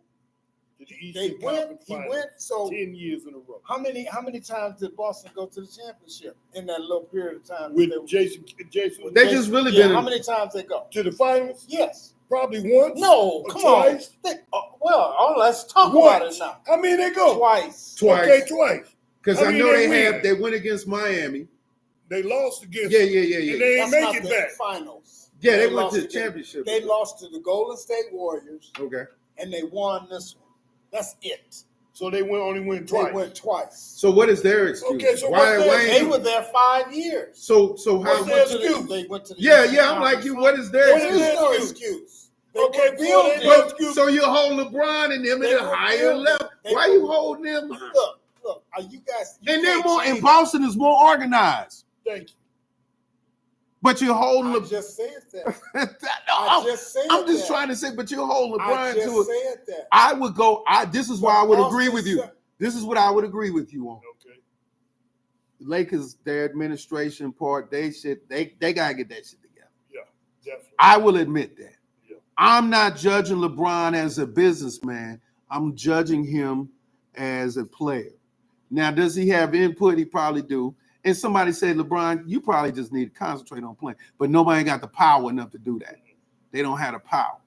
To the They Eastern went. Conference He Finals went. So 10 years in a row. how many times did Boston go to the championship in that little period of time? With that they- Jason They just really yeah, been. how many times they go? to the finals? Yes. Probably once. No. or Come twice. on. Let's talk about it now. How many they go? Twice. Twice. Okay, twice. Because How I many know they they win? they went against Miami. They lost against Yeah. And they ain't That's make not it the back. finals. Yeah, they went lost to the again. championship. They lost to the Golden State Warriors, Okay. and they won this one. That's it. So they only went twice. They went twice. So what is their excuse? Okay, so Why what's theirs? They Wayne? were there 5 years. So They how? their went to the- excuse? They went to the Yeah, Eastern I'm like Conference you. Finals. What is their What is There excuse? is no excuse? excuse. They Okay, were for building. their But, excuse. so you hold LeBron and them They at a were higher building. level. They Why were- you holding them? Look. Are you guys? You And they're can't more. change And Boston is more organized. Thank you. But you're holding I LeBron. just said that. I'm I just said just that. trying to say, but you're holding I LeBron just to it. said that. I would go. This is why I would agree with you. Boston- This is what I would agree with you on. Okay. Lakers, their administration part, they gotta get that shit together. Definitely. I will admit that. Yeah. I'm not judging LeBron as a businessman. I'm judging him as a player. Now, does he have input? He probably do. And somebody said, LeBron, you probably just need to concentrate on playing. But nobody got the power enough to do that. They don't have the power.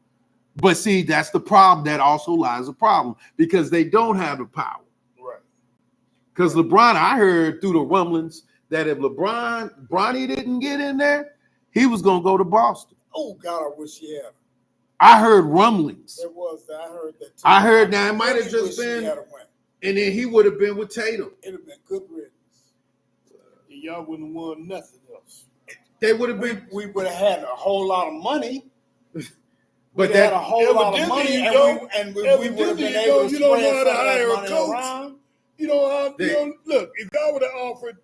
But see, that's the problem. That also lies a problem because they don't have the power. Right. Because LeBron, I heard through the rumblings that if Bronny didn't get in there, he was going to go to Boston. Oh God, I wish he had. I heard rumblings. There was. I heard that. Too. I heard now it might have really just wish he been, had a win. and then he would have been with Tatum. It'd have been good riddance. And y'all wouldn't have won nothing else. They would have been, We would have had a whole lot of money. but We had a that whole lot of Evidently money, you don't- and we would have been evidently you able don't- to you don't know spread how to some of hire a that money coach. around. You know, They- look, if y'all would have offered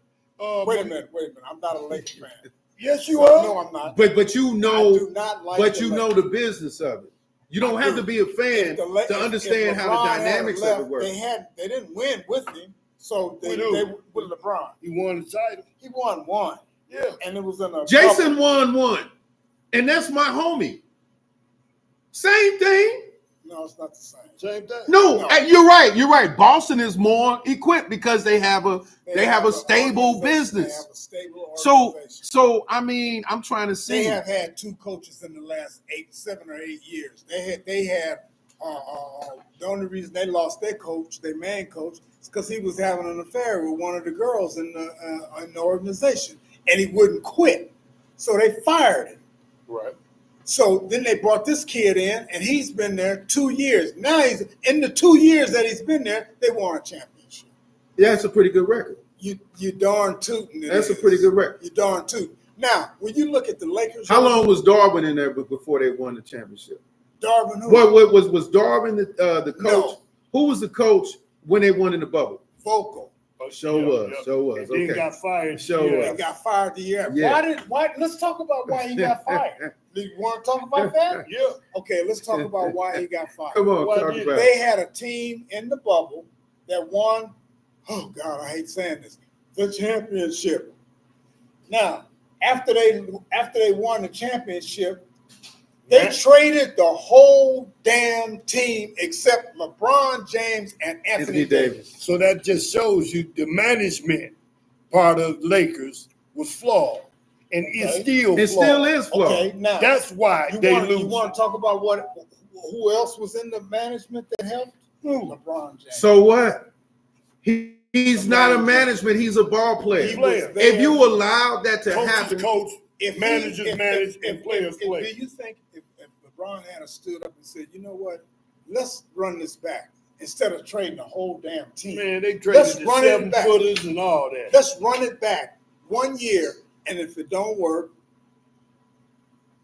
Wait a minute. I'm not a Lakers fan. Yes, you So, are. no, I'm not. but you I know, do not like. but the you Lakers. know the business of it. You don't I have do. to be a fan If the La- to if understand how LeBron the hadn't dynamics left, of it work. They didn't win with him, so they With who? with LeBron. He won the title. He won one, Yeah. and it was in a Jason bubble. won one, and that's my homie. Same thing. No, it's not the same. Same thing. No, No. you're right. You're right. Boston is more equipped because they have a an stable organization. business. They have a stable So organization. I mean, I'm trying to They see. have had 2 coaches in the last 7 or 8 years. They had the only reason they lost their coach, their main coach, is because he was having an affair with one of the girls in the organization, and he wouldn't quit. So they fired him. Right. So then they brought this kid in, and he's been there 2 years. Now he's in the 2 years that he's been there, they won a championship. Yeah, that's a pretty good record. You darn tootin'. That's a pretty good record. You darn tootin'. Now, when you look at the Lakers, How long was Darwin in there before they won the championship? Darvin who? What was Darwin the coach? Who was the coach when they won in the bubble? Vocal. Show was. And then Okay. got fired. Show yeah. was. He got fired the year. Yeah. Let's talk about why he got fired. Do you want to talk about that? Yeah. Okay, let's talk about why he got fired. Come on, Why talk did about They it. had a team in the bubble that won, oh God, I hate saying this, the championship. Now, after they won the championship, they traded the whole damn team except LeBron James and Anthony Davis. So that just shows you the management part of Lakers was flawed. And it's still It flawed. still is flawed. Okay, now That's why they lose. You want to talk about who else was in the management that helped? LeBron James. So what? He's not a management. He's a ball player. He was there. If you allow that to Coaches happen, coach, If managers manage, and players play. Do you think if LeBron had stood up and said, you know what, let's run this back instead of trading the whole damn team? Man, they traded Let's the run it back. 7-footers and all that. Let's run it back 1 year, and if it don't work,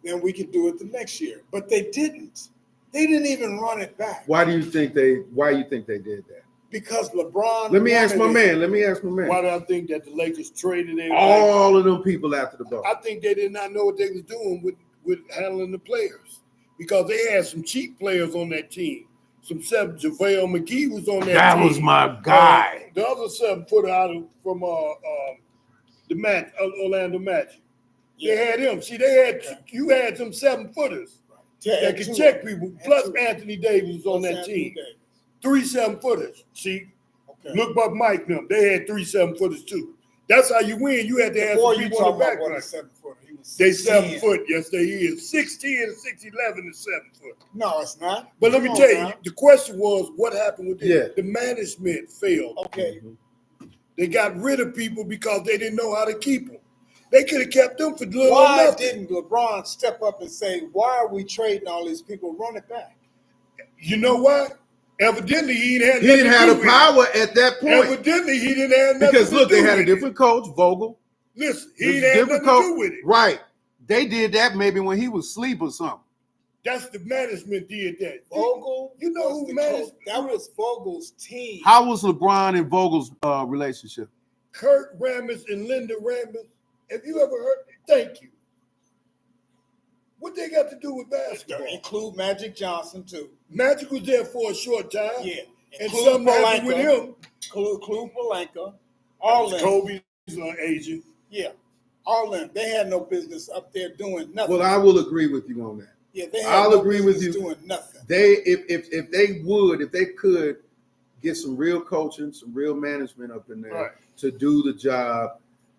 then we can do it the next year. But they didn't. They didn't even run it back. why do you think they did that? Because LeBron. Let me ask my wanted man. Why do I think that the Lakers traded everybody? All of them people after the ball. I think they did not know what they was doing with handling the players because they had some cheap players on that team. JaVale McGee was on that team. That was my guy. The other 7-footer from the Orlando Magic. Yeah. They had him. See, you had some 7-footers that could check people. Plus Anthony Davis was on that team. 3 7-footers. See, look up Mike and them. They had 3 7-footers too. That's how you win. You had to have some people on the back line. They 7 foot. Yes, they is. 6'10" and 6'11" is 7 foot. No, it's not. But let me tell you, the question was, what happened with them? Yeah. The management failed. Okay. They got rid of people because they didn't know how to keep them. They could have kept them for little or Why nothing. didn't LeBron step up and say, why are we trading all these people? Run it back. You know why? Evidently, he didn't have the power at that point. Evidently, he didn't have nothing Because to look, do they had a with it. different coach, Vogel. Listen, It he was didn't have nothing different to do with it. Right. They did that maybe when he was asleep or something. That's the management did that. Vogel, You know was who the managed? coach. That was Vogel's team. How was LeBron and Vogel's relationship? Kurt Rambis and Linda Rambis. Have you ever heard? Thank you. What they got to do with basketball? Include Magic Johnson too. Magic was there for a short time. Yeah. And Include something happened with him. Include Palenka. All them. Kobe's agent. Yeah. All them. They had no business up there doing nothing. Well, I will agree with you on that. Yeah, they had I'll no agree with business you. doing nothing. If they could get some real coaching, some real management up in there to do the job,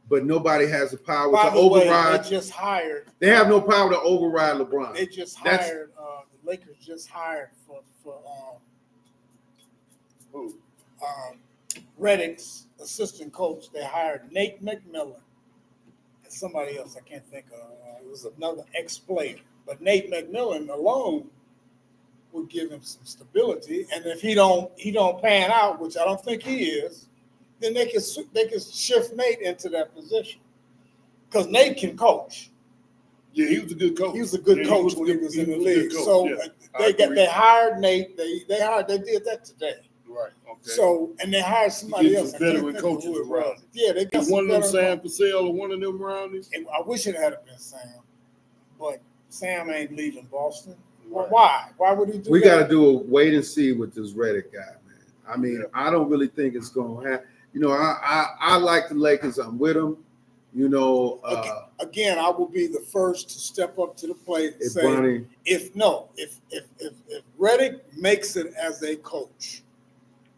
but nobody has the power By to the way, override. they just hired. They have no power to override LeBron. They just That's- hired. The Lakers just hired for Reddick's assistant coach. They hired Nate McMillan and somebody else I can't think of. It was another ex-player, but Nate McMillan alone would give him some stability. And if he don't pan out, which I don't think he is, then they could shift Nate into that position because Nate can coach. Yeah, he was a good coach. He was a good coach when he was in the league. So they hired Nate. They did that today. Right. Okay. So and they hired somebody Get else. some veteran coaches around. Yeah, they got Is one of them veteran Sam Cassell or one of them around him? And I wish it had been Sam, but Sam ain't leaving Boston. Well, Right. why? Why would he do We that? got to do a wait and see with this Reddick guy, man. I mean, I don't really think it's going to happen. You know, I like the Lakers. I'm with them. You know, Again, I will be the first to step up to the plate and if say, Bronny, if Reddick makes it as a coach,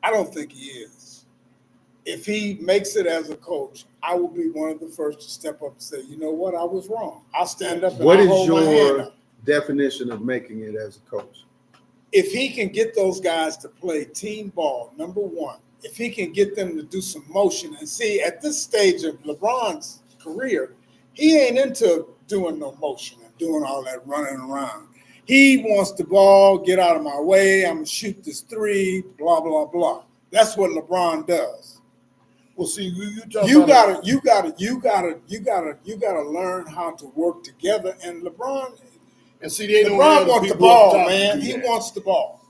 I don't think he is. If he makes it as a coach, I will be one of the first to step up and say, you know what, I was wrong. I'll stand up and what I'll is hold my hand your up. definition of making it as a coach? If he can get those guys to play team ball, number one, if he can get them to do some motion and see at this stage of LeBron's career, he ain't into doing no motion and doing all that running around. He wants the ball, get out of my way, I'm gonna shoot this three, blah, blah, blah. That's what LeBron does. Well, see, you You gotta learn how to work together. And LeBron and see, they don't LeBron have wants the people up ball, top to man. do He that. wants the ball.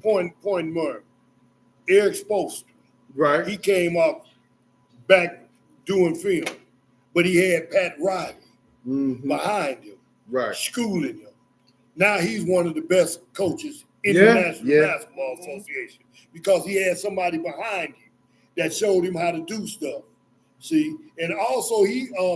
Point Murray, Eric Spoelstra. Right. He came up back doing film, but he had Pat Riley behind him, Right. schooling him. Now he's one of the best coaches in Yeah, the National yeah. Basketball Association because he had somebody behind him that showed him how to do stuff. See, and also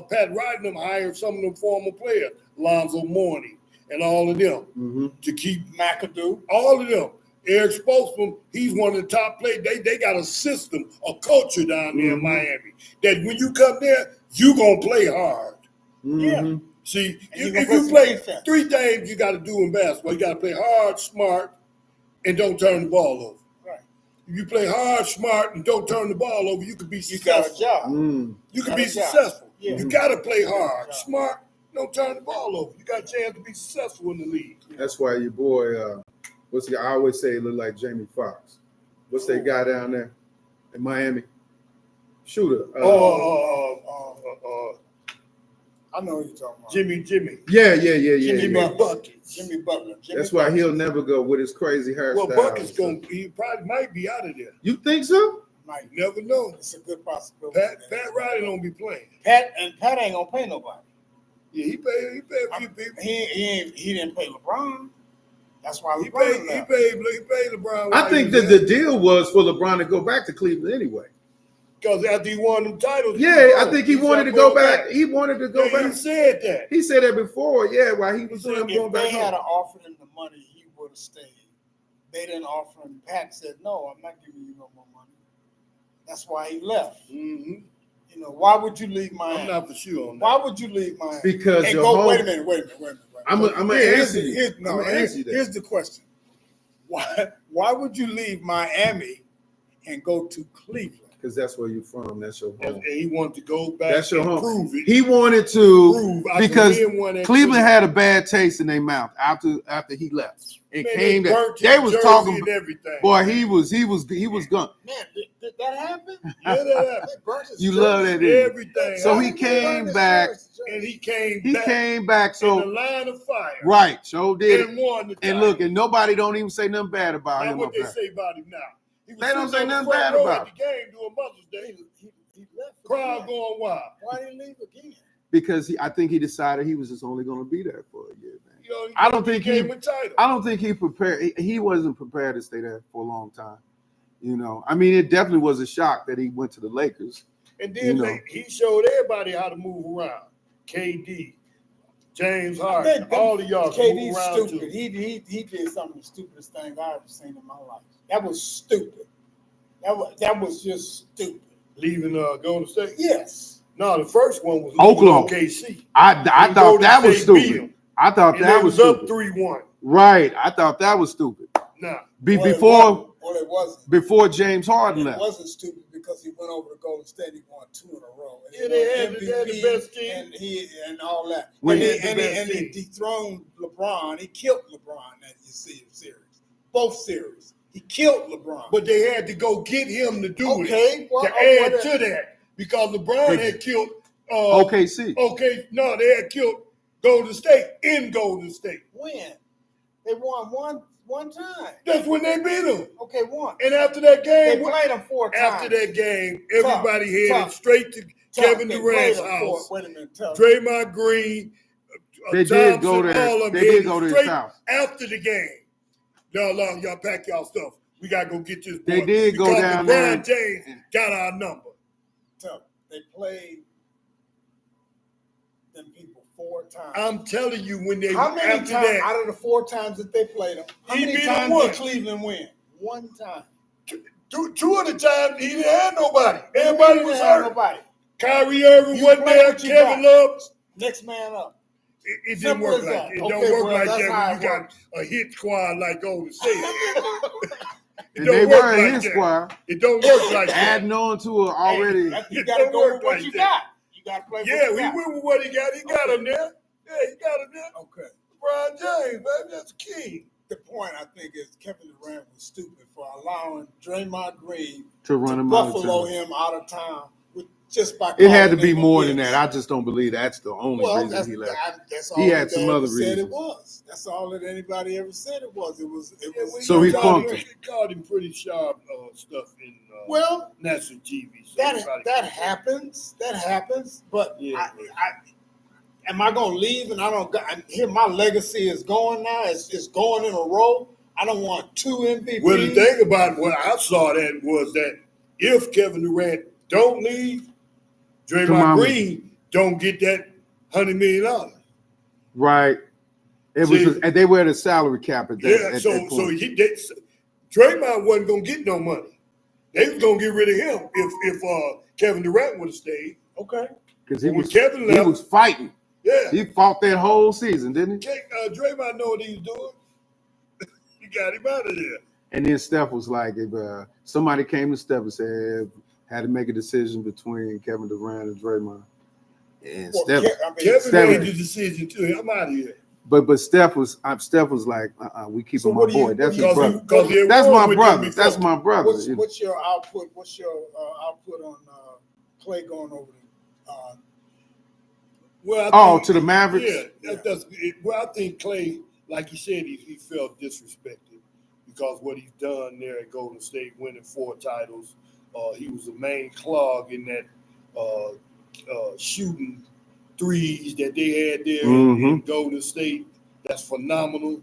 Pat Riley hired some of them former players, Lonzo Mourning and all of them to keep McAdoo, all of them. Eric Spoelstra, he's one of the top players. They got a system, a culture down there in Miami that when you come there, you gonna play hard. Yeah. See, And if you play 3 things you got to do in basketball, you got to play hard, smart, and don't turn the ball over. Right. If you play hard, smart, and don't turn the ball over, you could be You got a successful. job. You can be Got a job. successful. Yeah. You got to play hard, smart, don't turn the ball over. You got a chance to be successful in the league. That's why your boy, I always say he look like Jamie Foxx. What's that guy down there in Miami? Shooter. I know who you're talking about. Jimmy. Yeah. Jimmy Buckets. Jimmy Butler. That's why he'll never go with his crazy hairstyle. Well, Buckets he probably might be out of there. You think so? Might Never know. It's a good possibility. Pat Riley don't be playing. Pat ain't gonna pay nobody. Yeah, he paid a few people. He didn't pay LeBron. That's why He paid LeBron. I think that the deal was for LeBron to go back to Cleveland anyway. Because after he won them titles, Yeah, I think he wanted to go back. He wanted to go back. He said that. He said that before. Yeah, while he was doing going If back they had home. offered him the money, he would have stayed. They didn't offer him. Pat said, "No, I'm not giving you no more money." That's why he left. Mm-hmm. You know, why would you leave Miami? I'm not for sure on that. Why would you leave Miami? Because and your go. home- Wait a minute. I'm gonna answer you. Here's the question. Why would you leave Miami and go to Cleveland? Because that's where you're from. That's your home. And he wanted to go back That's your and home. prove it. He wanted to Prove I can because win one at Cleveland Cleveland. had a bad taste in their mouth after he left. It Man, came they that burnt they his was jersey talking. and everything. Boy, he was gone. Man, did that happen? Yeah, that They burnt his You jersey. love that, didn't you? everything. So he Why did they burn came his back. jersey? and he came He back came back. in the So line of fire. right, so did it. And won the And title. look, and nobody don't even say nothing bad about Now him what up they there. say about him now. He was They don't sitting say on nothing the front bad row about at the game doing Mother's Day. He left. Crowd again. going wild. Why did he leave again? Because I think he decided he was just only going to be there for a year, man. You know, I don't think he- gave him a title. I don't think he prepared. He wasn't prepared to stay there for a long time. You know, I mean, it definitely was a shock that he went to the Lakers. And then you know. he showed everybody how to move around. KD, James Harden, That- all of y'all can KD's move around stupid. too. He did some of the stupidest things I've ever seen in my life. That was stupid. That was just stupid. Leaving Golden State. Yes. No, the first one was Oklahoma. OKC. I And thought Golden that was State beat stupid. him. I thought And that they was was up stupid. 3-1. Right. I thought that was stupid. Now, It wasn't. Before James Harden It left. wasn't stupid because he went over to Golden State. He won 2 in a row. And he Yeah, they won had the best team. and all that. When And he dethroned LeBron. He killed LeBron that series. Both series. He killed LeBron. but they had to go get him to do okay, it well, to add to that because LeBron had killed. OKC. Okay, no, they had killed Golden State in Golden State. when they won one time. That's when they beat him. Okay, one. And after that They game, played him 4 times. after that game, everybody headed Tough. straight to Tough. Kevin They Durant's played him four- house. Wait a minute, tough. Draymond Green, They did go Thompson, there. all of them They did headed go to his straight house. after the game. Y'all pack y'all stuff. We gotta go get this. They boy did go because down LeBron there. James got our number. Tough. They played them people 4 times. I'm telling you, when they How many after times that, out of the 4 times that they played them? How He many beat 'em times once. did Cleveland win? 1 time. two of the times he didn't have nobody. They Everybody didn't was have hurt. Nobody. Kyrie Irving You wasn't play there. what you Kevin got. Love. Next man up. It didn't Simple work as like that. that. It Okay, don't work well, like that's that how when it you got works. a hit squad like Golden State. It And don't they work were like his that. squad. It don't work like that. Adding on to it already. Hey, you It got to don't go work with what like you that. got. You got to play Yeah, what you he got. went with what he got. He got him there. Yeah, he got him there. Okay. LeBron James, man, that's king. The point, I think, is Kevin Durant was stupid for allowing Draymond Green To run him out of buffalo town. him out of town with just by It had to calling be him a more than bitch. that. I just don't believe that's the only Well, reason he left. that's He all had that some they other ever said it reasons. was. That's all that anybody ever said it was. It was. So he called punked him. him. He called him pretty sharp stuff in Well, national TV. So that everybody- happens. That happens. But Yeah. am I gonna leave and I don't got here? My legacy is going now. It's going in a row. I don't want 2 MVPs. Well, the thing about what I saw that was that if Kevin Durant don't leave, Draymond Jamal- Green don't get that $100 million. Right. It See? was, and they were at a salary cap at that. Yeah, at so that point. Draymond wasn't gonna get no money. They was gonna get rid of him if Kevin Durant would have stayed. Okay. Because he when was Kevin he left- was fighting. Yeah, He fought that whole season, didn't he? Draymond know what he was doing. He got him out of there. And then Steph was like, if somebody came to Steph and said had to make a decision between Kevin Durant and Draymond, and Well, Steph, Kevin Steph- made the decision too. I'm out of here. but Steph was like, we keep So him what on do you- board. That's what his do you- brother. Because he That's won my with brother. them before. That's my brother. What's your output? What's your output on Clay going over to? Well, I think- To the Mavericks? Yeah, that's it. Well, I think Clay, like he said, he felt disrespected because what he's done there at Golden State, winning 4 titles. He was the main clog in that shooting threes that they had there in Golden State. That's phenomenal.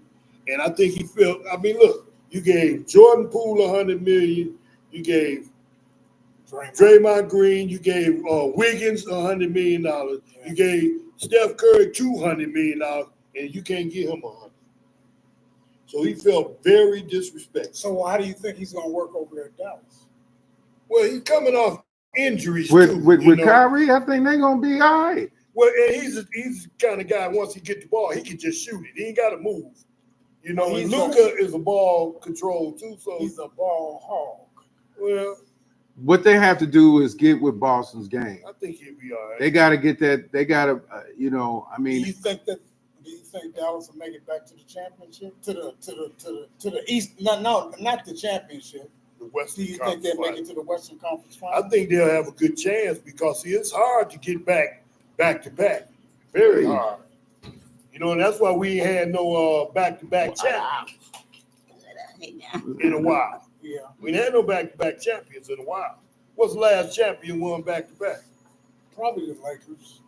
And I think he felt, I mean, look, you gave Jordan Poole $100 million, you gave Draymond Green, you gave Wiggins $100 million, you gave Steph Curry $200 million, and you can't give him $100. So he felt very disrespected. So how do you think he's going to work over there at Dallas? Well, he's coming off injuries With too. with you know? Kyrie, I think they're gonna be all right. Well, and he's the kind of guy. Once he get the ball, he can just shoot it. He ain't got to move. You know, and Luka is a ball control too. So He's a ball hog. well, What they have to do is get with Boston's game. I think he'll be all right. They got to get that. They got to, I Do mean, you think Dallas will make it back to the championship? To the East? No, not the championship. The Do Western you think Conference they'll make Finals. it to the Western Conference Final? I think they'll have a good chance because it's hard to get back to back. Very hard. You know, and that's why we ain't had no back to back champions in a while. Yeah. We ain't had no back to back champions in a while. What's the last champion won back to back? Probably the Lakers.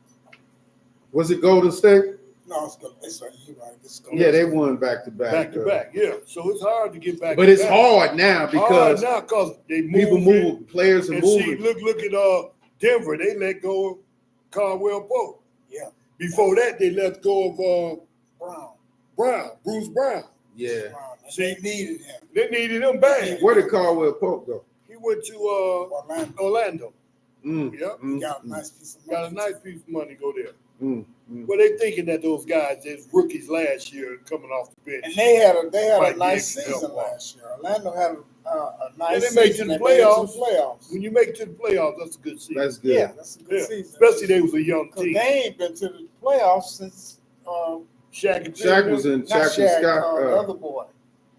was it Golden State? No, it's right. You're right. It's Yeah, they won back to back. Back to back, yeah. So it's hard to get back. But to it's back. hard now because now because they people move, players are And see, moving. look at Denver. They let go of Caldwell Pope. Yeah. Before that, they let go of Bruce Brown. Yeah. Brown. They needed him. They needed him bad. Where did Caldwell Pope go? He went to Orlando. Yep. Got a nice piece of money. Got a nice piece of money go there. Mm. Well, they thinking that those guys, as rookies last year, coming off the bench. And they had a Might nice be able to season help. last year. Orlando had a nice And they made it to season. the They made it playoffs. to the playoffs. When you make it to the playoffs, that's a good season. That's good. Yeah, that's a good Yeah. season. Especially they was a young Because team. they ain't been to the playoffs since Shaq and Shaq was Penny, in not Shaq and Shaq, Scott. the other boy.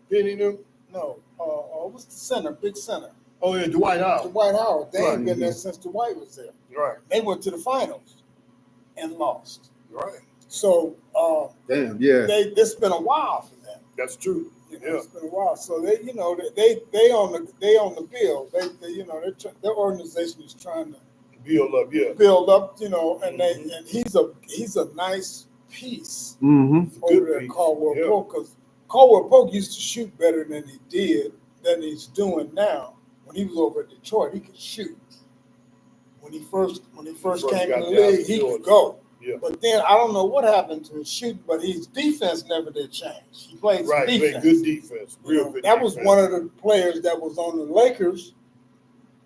Penny them. No, what's the center? Big center. Oh yeah, Dwight Howard. Dwight Howard. They ain't Right. been there since Dwight was there. Right. They went to the finals and lost. Right. So Damn, yeah. it's been a while for them. That's true. You know, Yeah. It's been a while. So they on the bill. Their organization is trying to Build up, yeah. build up. And he's a nice piece Mm-hmm. over Good there, piece. Caldwell Yeah. Pope, because Caldwell Pope used to shoot better than he's doing now. When he was over at Detroit, he could shoot. When he first came got in the down league, to he Georgia. could go. Yeah. But then I don't know what happened to his shooting, but his defense never did change. He played Right. defense. Played good defense. Real good. That was defense. one of the players that was on the Lakers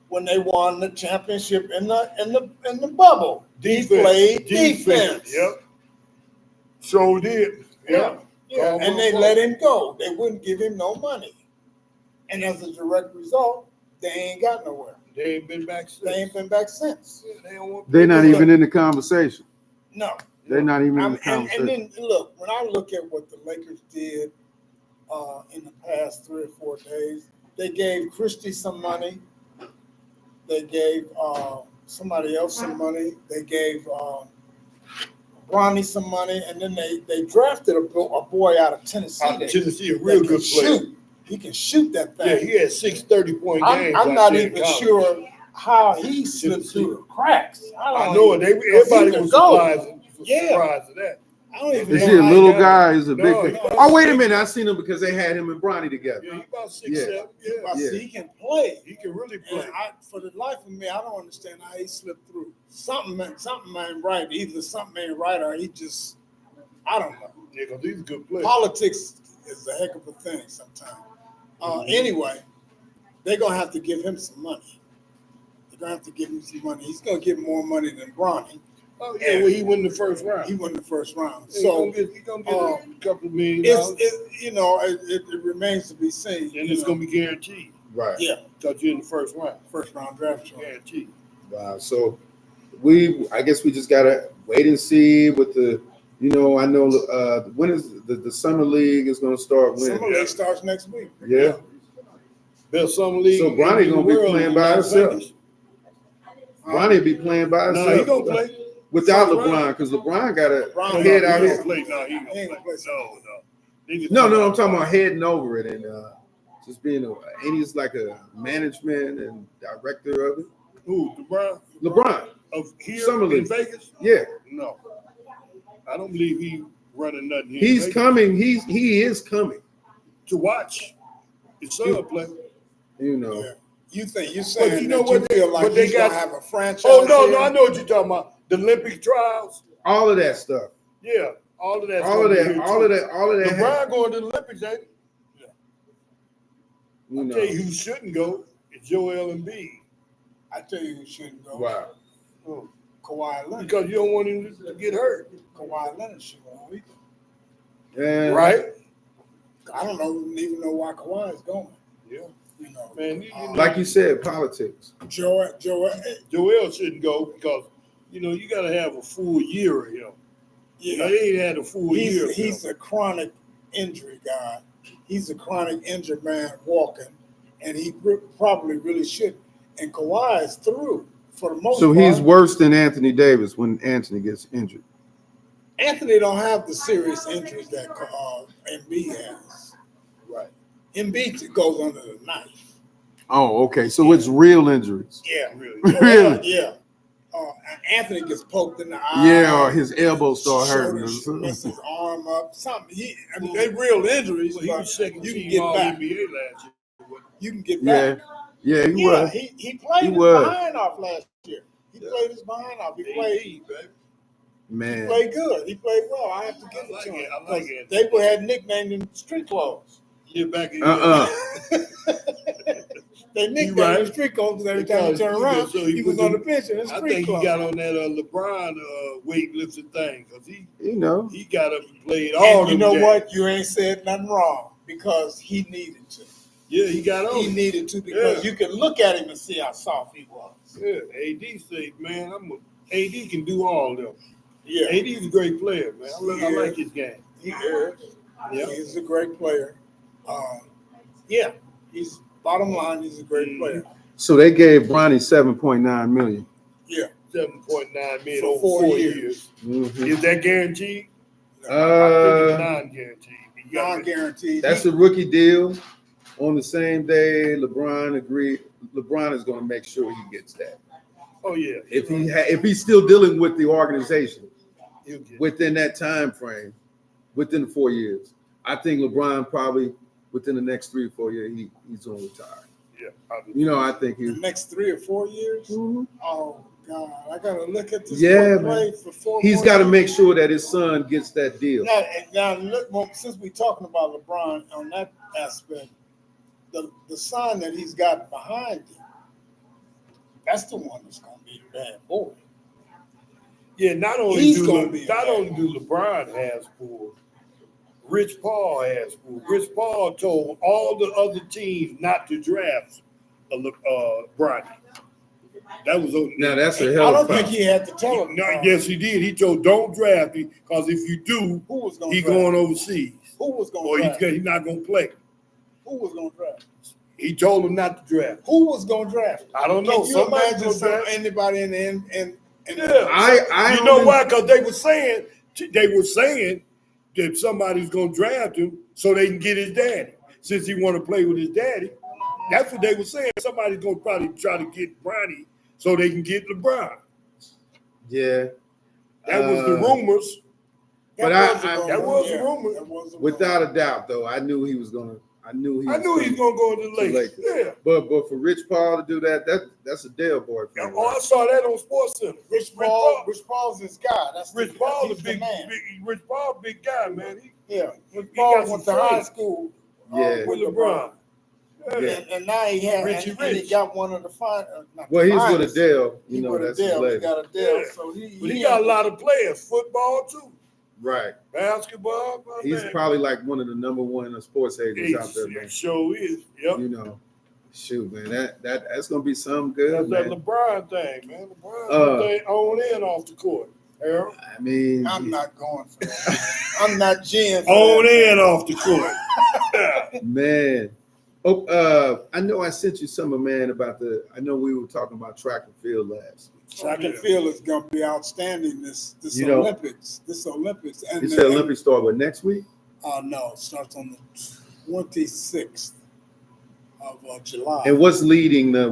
when they won the championship in the bubble. Defense. He played defense. Yep. So did. Yeah. Yeah. Caldwell And they Pope. let him go. They wouldn't give him no money. And as a direct result, they ain't got nowhere. They ain't been back since. They ain't been back since. Yeah, they don't want They're not even in the conversation. No. They're not even in And the conversation. then look, when I look at what the Lakers did in the past 3 or 4 days, they gave Christie some money. They gave somebody else some money. They gave Ronnie some money, and then they drafted a boy out of Tennessee. Out of Tennessee, a real good player. He can shoot that thing. Yeah, he had 6 30-point games. I'm not even sure how he slipped through the cracks. I know it. Everybody was surprised at that. I don't even Is know he a how little got guy? it. Is a No, big no, guy? no. Oh, wait a minute. I seen him because they had him and Bronny together. Yeah, he about 6'7". Yeah. Yeah. See, he can play. He can really play. And for the life of me, I don't understand how he slipped through. Something ain't right. Either something ain't right or he just, I don't know. Yeah, because he's a good player. Politics is a heck of a thing sometimes. Anyway, they're going to have to give him some money. They're going to have to give him some money. He's going to get more money than Bronny. Oh, yeah, well, he won the first round. He won the first round. Yeah, So he's going to get a couple of $1 million. it remains to be seen. And it's going to be guaranteed. Right. Yeah, Because you're in the first round. first round draft choice. Guaranteed. Wow. So I guess we just gotta wait and see what the, I know when is the summer league is gonna start when? Summer league starts next week. Yeah. Best summer league. So Bronny gonna be playing by himself. Bronny be playing by himself. No, he gonna play. Without First LeBron, because LeBron got a LeBron head gonna out be here. Play. No, he ain't He gonna ain't gonna play. play. No, I'm talking about heading over it and just being and he's like a management and director of it. Who? LeBron. Of here Summer in league. Vegas? Yeah. No. I don't believe he running nothing here. He's in Vegas. coming. He is coming. To watch his son play. Yeah. You saying But you know that what you feel like but they he's got- gonna have a franchise? Oh, no, here? I know what you're talking about. The Olympic trials. All of that stuff. Yeah. All of that. All of that. LeBron going to the Olympics, ain't he? You I'll know. tell you who shouldn't go is Joel Embiid. I tell you who shouldn't go. Wow. Oh, Kawhi Leonard. because you don't want him to get hurt. Kawhi Leonard should go either. Yeah. Right? I don't even know why Kawhi is going. Yeah. You know, Man, you know, Like you said, politics. Joel, Joel shouldn't go because, you got to have a full year of him. yeah, They ain't had a full year of he's him. a chronic injury guy. He's a chronic injured man walking, and he probably really should. And Kawhi is through for the most So part. he's worse than Anthony Davis when Anthony gets injured. Anthony don't have the serious injuries that Embiid has. Right. Embiid goes under the knife. Oh, okay. So it's real injuries. Yeah, Really. Really? Yeah. Anthony gets poked in the eye. Yeah, or his elbow start shoulder, hurting. mess his arm up. Something. They real injuries. Well, he but was second you can team get all back. NBA last year. You can get Yeah. back. Yeah, he Yeah, was. he played He his was. behind off last year. He played his behind off. He played. baby. Man. Played good. He played well. I have to give I it like to him. it. I like it. They had nicknamed him Street Clothes. Yeah, back in They nicknamed right. him Street Clothes because every time he turned around, So he was put on the them- bench in his I Street think he Clothes. got on that LeBron weightlifting thing because he You know. got up and played all And you them know games. what? You ain't said nothing wrong because he needed to. Yeah, he got on. He needed to because you can look at him and see how soft he was. Yeah, AD said, man, AD can do all them. Yeah, AD's a great player, man. I like his game. he is. Yeah. He's a great player. Yeah, he's bottom line. He's a great player. So they gave Bronny 7.9 million. Yeah, 7.9 million For over 4 4 years. years. Mhm. Is that guaranteed? I think it's non-guaranteed. You gotta- non-guaranteed. That's a rookie deal. On the same day, LeBron agreed. LeBron is going to make sure he gets that. Oh yeah. If he's still dealing with the organization He'll get it. within that time frame, within the 4 years, I think LeBron probably within the next 3 or 4 years he's going to retire. Yeah. I think the he. next 3 or 4 years. Mhm. Oh God, I gotta look at this. Yeah, boy play for 4 He's more got to years. make sure that his son gets that deal. Now look. Well, since we're talking about LeBron on that aspect, the son that he's got behind him, that's the one that's gonna be the bad boy. Yeah, not only He's do gonna be LeBron has pulled, Rich Paul has pulled. Rich Paul told all the other teams not to draft Bronny. That was Now that's a I hell don't of a think he had to tell him. No, yes, he did. He told don't draft him because if you do, Who was going? he's draft? going overseas Who was going? or Draft? he's not going to play. Who was going to draft? He told him not to draft. Who was going to draft him? I don't know. Can you Somebody's imagine gonna draft. anybody in the end? Yeah. I You know only- why? Because they were saying that somebody's gonna draft him so they can get his daddy. Since he want to play with his daddy, that's what they were saying. Somebody's gonna probably try to get Bronny so they can get LeBron. Yeah. That was the rumors. But That was a rumor. Without a doubt, though, I knew he was gonna. I knew he was gonna go to the Lakers. Yeah. But for Rich Paul to do that's a Dale boy. Oh, I saw that on Sports Center. Rich Paul's his guy. Rich Paul, he's big guy, man. Rich Paul went to high school Yeah. with LeBron. Yeah. And now he had and he got one of the fine. Well, he's with Adele. You know, that's his He lady. got Adele. Yeah. So But he got a lot of players. Football too. Right. Basketball. He's probably like one of the number one sports agents out there, man. Sure is. Yep. You know, shoot, man, that's gonna be something good. That's man. that LeBron thing, man. LeBron thing on in off the court. Harold. I mean, I'm not going for that. I'm not GM. On in off the court. man. Oh, I know I sent you some, man, about I know we were talking about track and field last week. Track and field is going to be outstanding this You know, Olympics. This Olympics. And You said Olympics start what, next week? No, it starts on the 26th of July. And what's leading the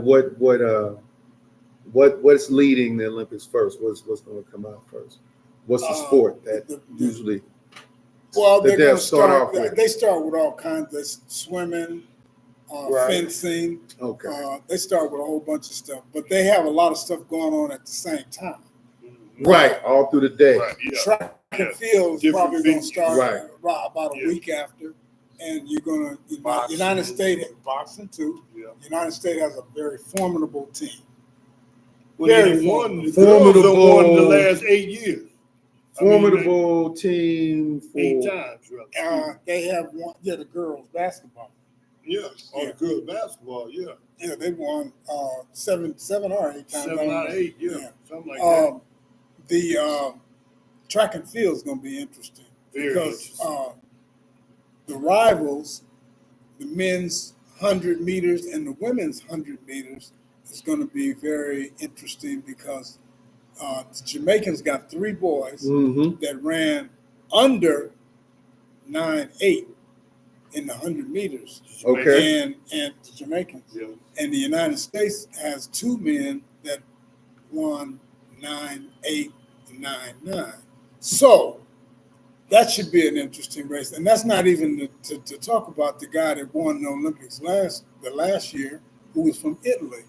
what's leading the Olympics first? What's going to come out first? What's the sport that usually? Well, that they're going to start off with? They start with all kinds of swimming, fencing. Okay. They start with a whole bunch of stuff, but they have a lot of stuff going on at the same time. Right, all through the day. Right, yeah. Track and field is Different probably going to venues. start Right. about a week after, and you're going to Boxing. United States boxing too. Yeah. United States has a very formidable team. Well, Very they won. The formidable. girls have won the last 8 years. Formidable team for 8 times, right? They have one. Yeah, the girls basketball. Yeah. On the girls basketball, yeah. Yeah, they won 7 or 8 times. 7 out of 8, yeah. Yeah. Something like that. The track and field is going to be interesting Very because interesting. the rivals, the men's 100 meters and the women's 100 meters, is going to be very interesting because the Jamaicans got 3 boys that ran under 9.8 in the 100 meters. Okay. And the Jamaicans. Yeah. And the United States has 2 men that won 9.8 and 9.9. So that should be an interesting race. And that's not even to talk about the guy that won the Olympics last year, who was from Italy.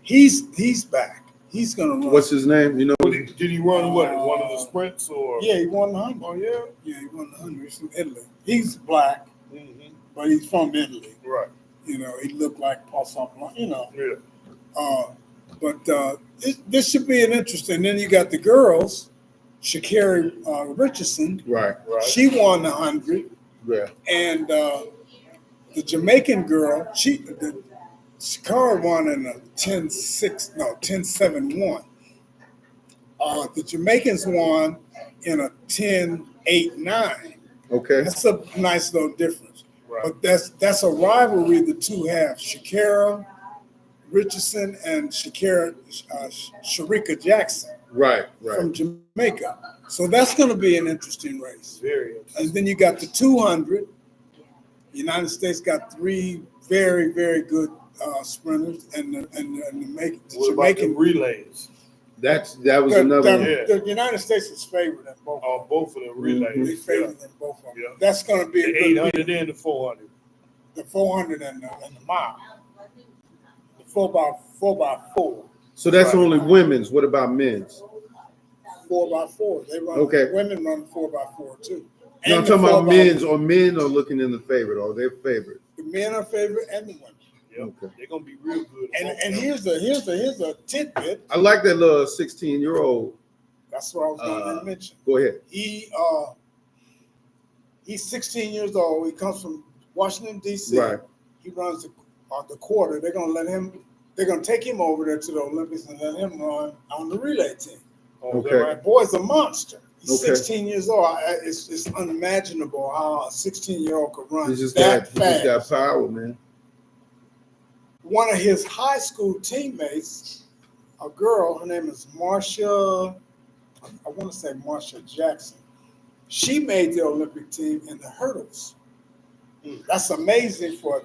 He's back. He's gonna run. what's his name? You know, Did he run what? One of the sprints or? Yeah, he won the 100. Oh, yeah? Yeah, he won the 100. He's from Italy. He's black, but he's from Italy. Right. You know, he looked like Paul Blanc, you know. Yeah. But this should be an interesting. Then you got the girls, Sha'Carri Richardson. right. She won the 100, Yeah. and the Jamaican girl, Sha'Carri won in a 10.7.1. The Jamaicans won in a 10.8.9. Okay. That's a nice little difference. Right. But that's a rivalry the two have. Sha'Carri Richardson and Sharika Jackson Right. from Jamaica. So that's going to be an interesting race. Very interesting. And then you got the 200. The United States got 3 very, very good sprinters, and the What about the Jamaican relays? That was another one. Yeah. The United States is favored in both. Both of them relays. They favored in both of them. Yeah. That's going to be The a good 800 and the 400. the 400 and the mile. The 4x4. So that's Right. only women's. What about men's? 4x4. They run. Okay. Women run 4x4 too. No, I'm And talking the about 4x4. men's, or men are looking in the favorite, or they're favorite. The men are favored and the women. Yep. Okay. They're gonna be real good. And here's a tidbit. I like that little 16-year-old. That's what I was going to mention. Go ahead. He's 16 years old. He comes from Washington D.C. Right. He runs the quarter. They're going to let him. They're going to take him over there to the Olympics and let him run on the relay team. Okay. My boy's a monster. He's Okay. 16 years old. It's unimaginable how a 16-year-old could run He just that got fast. power, man. one of his high school teammates, a girl, her name is Marsha, I want to say Marsha Jackson. She made the Olympic team in the hurdles. That's amazing for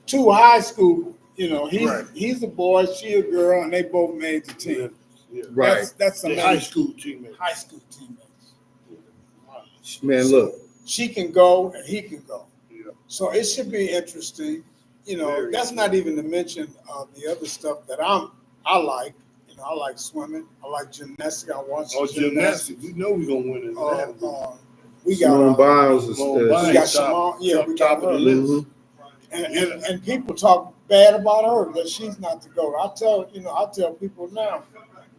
two high school. He's a boy, she a girl, and they both made the team. Yeah. Right. That's The amazing. high school teammates. High school teammates. Man, look. She can go and he can go. Yeah. So it should be interesting. Very That's not even to mention the other stuff that I like. I like swimming. I like gymnastics. I watch Gymnastics. We know we're gonna win in that. We Simone got Biles is Simone Biles. we got Simone. Yeah, we got top of the her. list. And people talk bad about her, but she's not the GOAT. I tell people now,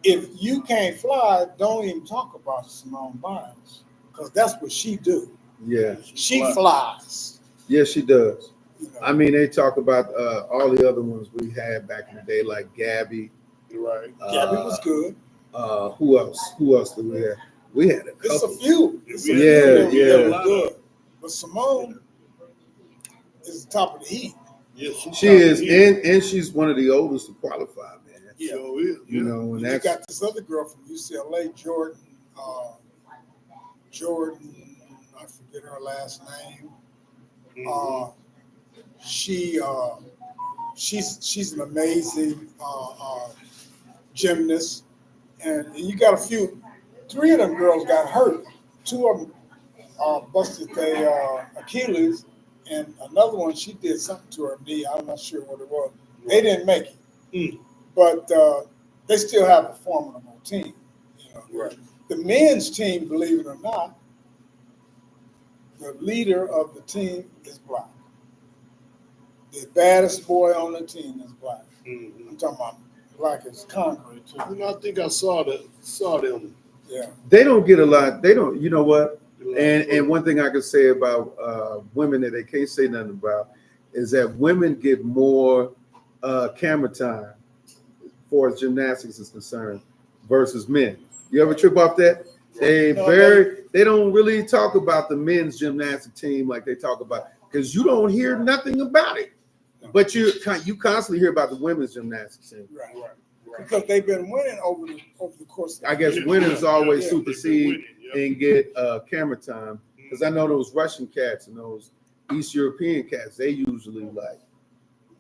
if you can't fly, don't even talk about Simone Biles, because that's what she do. Yeah. She flies. Yes, she does. I mean, they talk about all the other ones we had back in the day, like Gabby. Right. Gabby was good. Who else? Who else did we have? We had a couple. It's a few. Yeah. That good. But Simone is the top of the heap. Yes, She is, and she's one of the oldest to qualify, man. Yeah. Sure is. You know, and You that's got this other girl from UCLA, Jordan. I forget her last name. She's an amazing gymnast, and you got three of them girls got hurt. Two of them busted their Achilles, and another one, she did something to her knee. I'm not sure what it was. They didn't make it, but they still have a formidable team. Right. The men's team, believe it or not, the leader of the team is black. The baddest boy on the team is black. I'm talking about black as concrete too. I think I saw them. Yeah. they don't get a lot. They don't. You know what? And one thing I can say about women that they can't say nothing about is that women get more camera time as far as gymnastics is concerned versus men. You ever trip off that? They don't really talk about the men's gymnastic team like they talk about, because you don't hear nothing about it. But you constantly hear about the women's gymnastics team. Right. Because they've been winning over the course. I guess winners always Yeah. supersede and get camera time. Because I know those Russian cats and those East European cats, they usually like,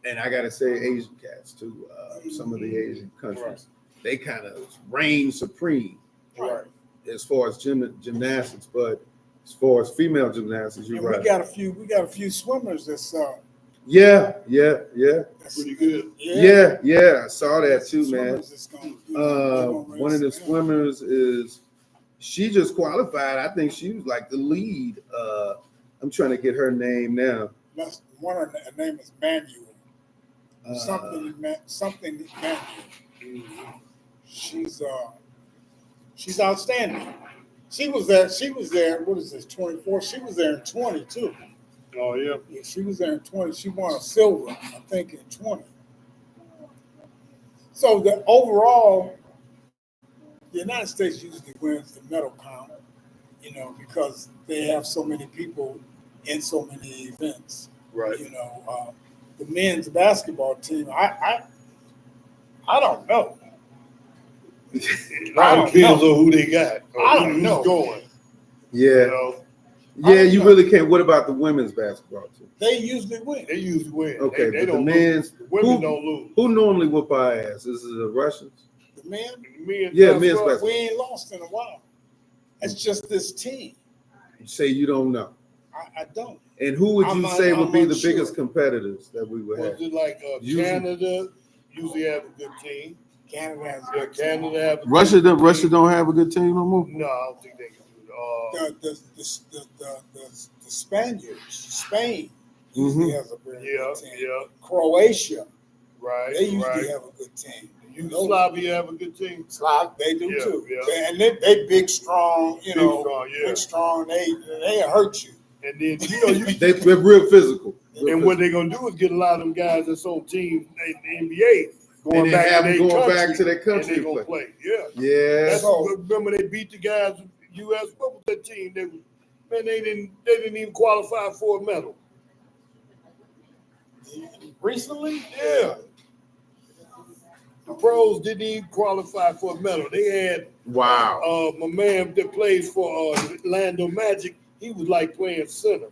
and I gotta say Asian cats too. Some of the Asian countries, they kind of reign supreme, Right. as far as gymnastics. But as far as female gymnastics, you're And right. we got a few swimmers that's Yeah. Pretty good. Yeah. I saw that too, man. swimmers that's gonna One of the swimmers she just qualified. I think she was like the lead. I'm trying to get her name now. That's one of her name is Manuel. Something Manuel. She's outstanding. She was there. What is this? 24. She was there in 20 too. Oh yeah. Yeah, she was there in 20. She won a silver, I think, in 20. So the overall, the United States usually wins the medal count, because they have so many people in so many events. Right. The men's basketball team, I don't know. It all depends on who they got. I don't know. Who's going. Yeah. I don't You know. really can't. What about the women's basketball team? They usually win. They usually win. Okay, they but the don't men's, lose. Women don't lose. who normally whoop our ass? Is it the Russians? The men, Men Men's basketball, basketball. we ain't lost in a while. It's just this team. You say you don't know. I don't. And who would you say would I'm be the unsure. biggest competitors that we would have? Was it like Usually- Canada usually have a good team? Canada has Yeah, Canada have a Russia good Russia team. don't have a good team no more. No, I don't think they can do it. the Spaniards. Spain usually has a very good team. Yeah, Croatia, right. they usually right. have a good team. Yugoslavia have a good team. Slav, they do Yeah, too. yeah. And they big, strong, strong, yeah. big, strong. They hurt you. And then They're real physical. and what they're gonna do is get a lot of them guys that's on teams in the NBA And they have them going back to their and country they to gonna play. play. Yeah. Yeah. That's remember they beat the guys. U.S. What was that team? They didn't even qualify for a medal. Recently? Yeah. The pros didn't even qualify for a medal. They had Wow. my man that plays for Orlando Magic. He was like playing center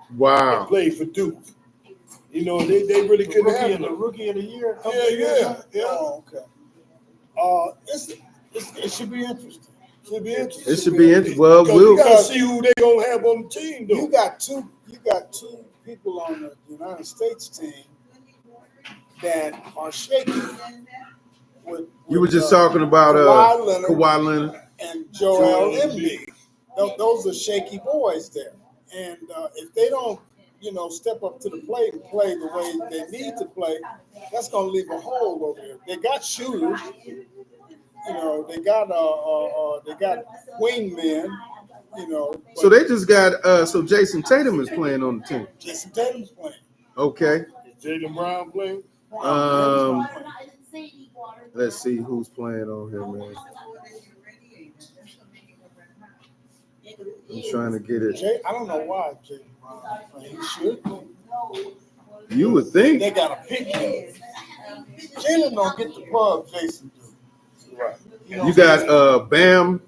and Wow. played for Duke. You know, they really couldn't handle The him. rookie of the year. Yeah. Oh, okay. It should be interesting. It should be interesting. Well, Because we gotta we'll. see who they gonna have on the team, though. You got two people on the United States team that are shaky. You were just talking about Kawhi Leonard. and Joel Embiid. Those are shaky boys there, and if they don't, step up to the plate and play the way they need to play, that's going to leave a hole over there. They got shooters, they got wingmen, So they just got so Jason Tatum is playing on the team. Jason Tatum's playing. Okay. Is Jaylen Brown playing? Let's see who's playing on here, man. I'm trying to get it. I don't know why Jaylen Brown playing. He should. You would think. They got to pick him. Jaylen don't get the pub Jason do. Right. You got Bam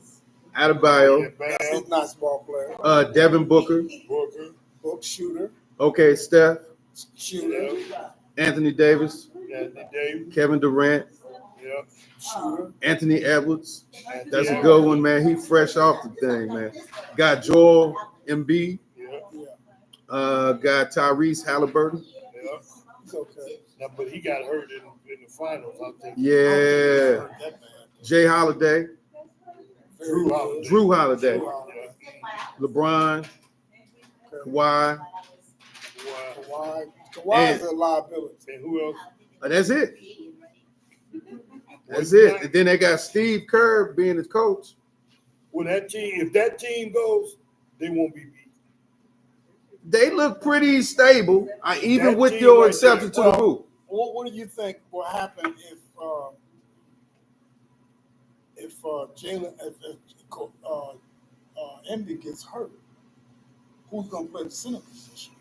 Adebayo, That's a nice ball player. Devin Booker. Book shooter. Okay, Steph, Shooter. Anthony Davis, Kevin Durant, Shooter. Anthony Edwards. That's a good one, man. He fresh off the thing, man. Got Joel Embiid. Got Tyrese Halliburton. He's okay. Now, but he got hurt in the finals, I think. Yeah. Jay Holiday. Drew Holiday. LeBron. Kawhi. Kawhi is a liability. And who else? That's it. That's it. And then they got Steve Kerr being the coach. Well, if that team goes, they won't be beat. They look pretty stable, even That with team your right exception there. to the rule. What do you think will happen if Embiid gets hurt? Who's gonna play the center position?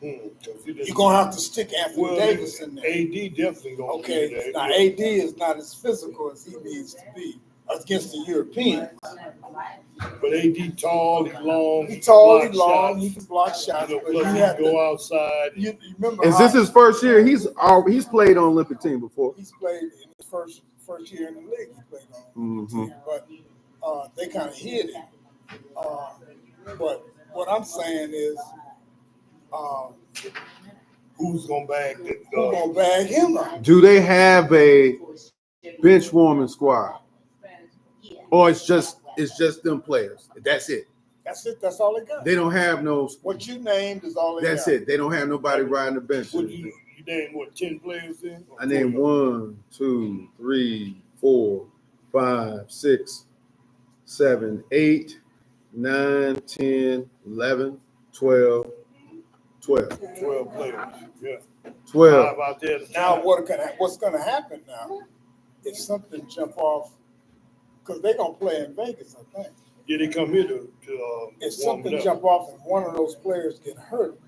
You're gonna have to stick Anthony Davis in there. AD definitely gonna. Okay, now AD is not as physical as he needs to be against the Europeans. But AD tall, he's long. He's tall, he's block long, shots. he can block shots. But Plus you he have can go to, outside. you remember Is this his first year? He's played on Olympic team before. he's played in his first year in the league. He played on Mm-hmm. but they kind of hid him. But what I'm saying is, Who's gonna bag who's gonna bag him up? Do they have a bench warming squad, or it's just them players? That's it. That's it. That's all they got. They don't have no. What you named is all they That's got. it. They don't have nobody riding the bench. What you name 10 players then? I named 1, 2, 3, 4, 5, 6, 7, 8, 9, 10, 11, 12. 12 players. Yeah. 12. 5 out there. Now what's gonna happen now if something jump off? Because they're gonna play in Vegas, I think. Yeah, they come here to If warm something it up. jump off and one of those players get hurt,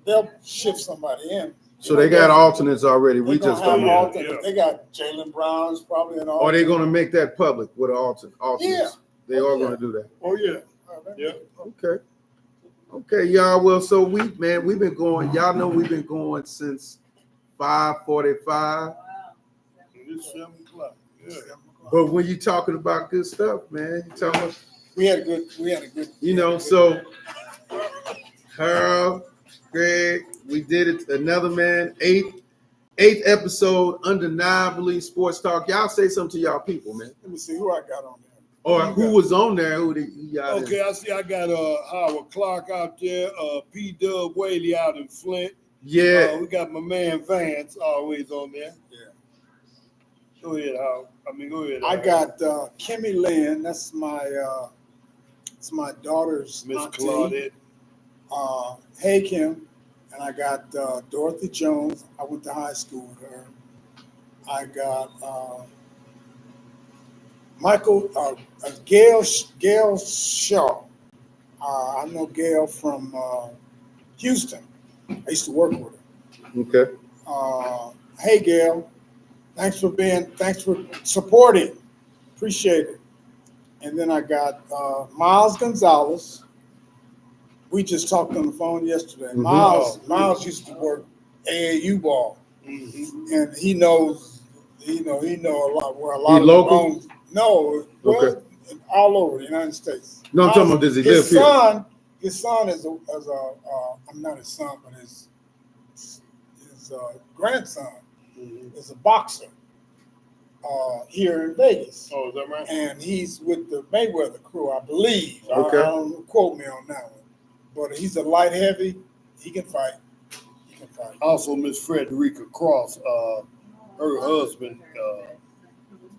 they'll shift somebody in. So they got alternates already. We They're gonna just have don't know. alternates. Yeah. They got Jaylen Brown's probably an alternate. Are they going to make that public with alternates? Yeah. They are going to do that. Oh, yeah. Yeah. Okay. Okay, y'all. Well, so we've been going. Y'all know we've been going since 5:45. It's 7 o'clock. Yeah. But when you talking about good stuff, man, you talking about, We had a good. so Harold, Greg, we did it. Another man, eighth episode, Undeniably Sports Talk. Y'all say something to y'all people, man. Let me see who I got on there. Or who was on there? Who y'all? Okay, I see I got Howard Clark out there, P. Dub Whaley out in Flint. Yeah. We got my man Vance always on there. Yeah. Go ahead, Howard. Go ahead. I got Kimmy Lynn. That's it's my daughter's Miss auntie. Claudette. Hey Kim, and I got Dorothy Jones. I went to high school with her. I got Gail Shaw. I know Gail from Houston. I used to work with her. Okay. Hey, Gail. Thanks for supporting. Appreciate it. And then I got Miles Gonzalez. We just talked on the phone yesterday. Mhm. Miles used to work AAU ball, Mm-hmm. and he knows a lot where a lot He of local? the no, well, Okay. all over the United States. No, I'm talking about does he live his here? son, his son is I'm not his son, but his grandson Mm-hmm. is a boxer here in Vegas. Oh, is that right? And he's with the Mayweather crew, I believe. Okay. I don't quote me on that one, but he's a light heavy. He can fight. He can fight. Also, Miss Frederica Cross, her husband,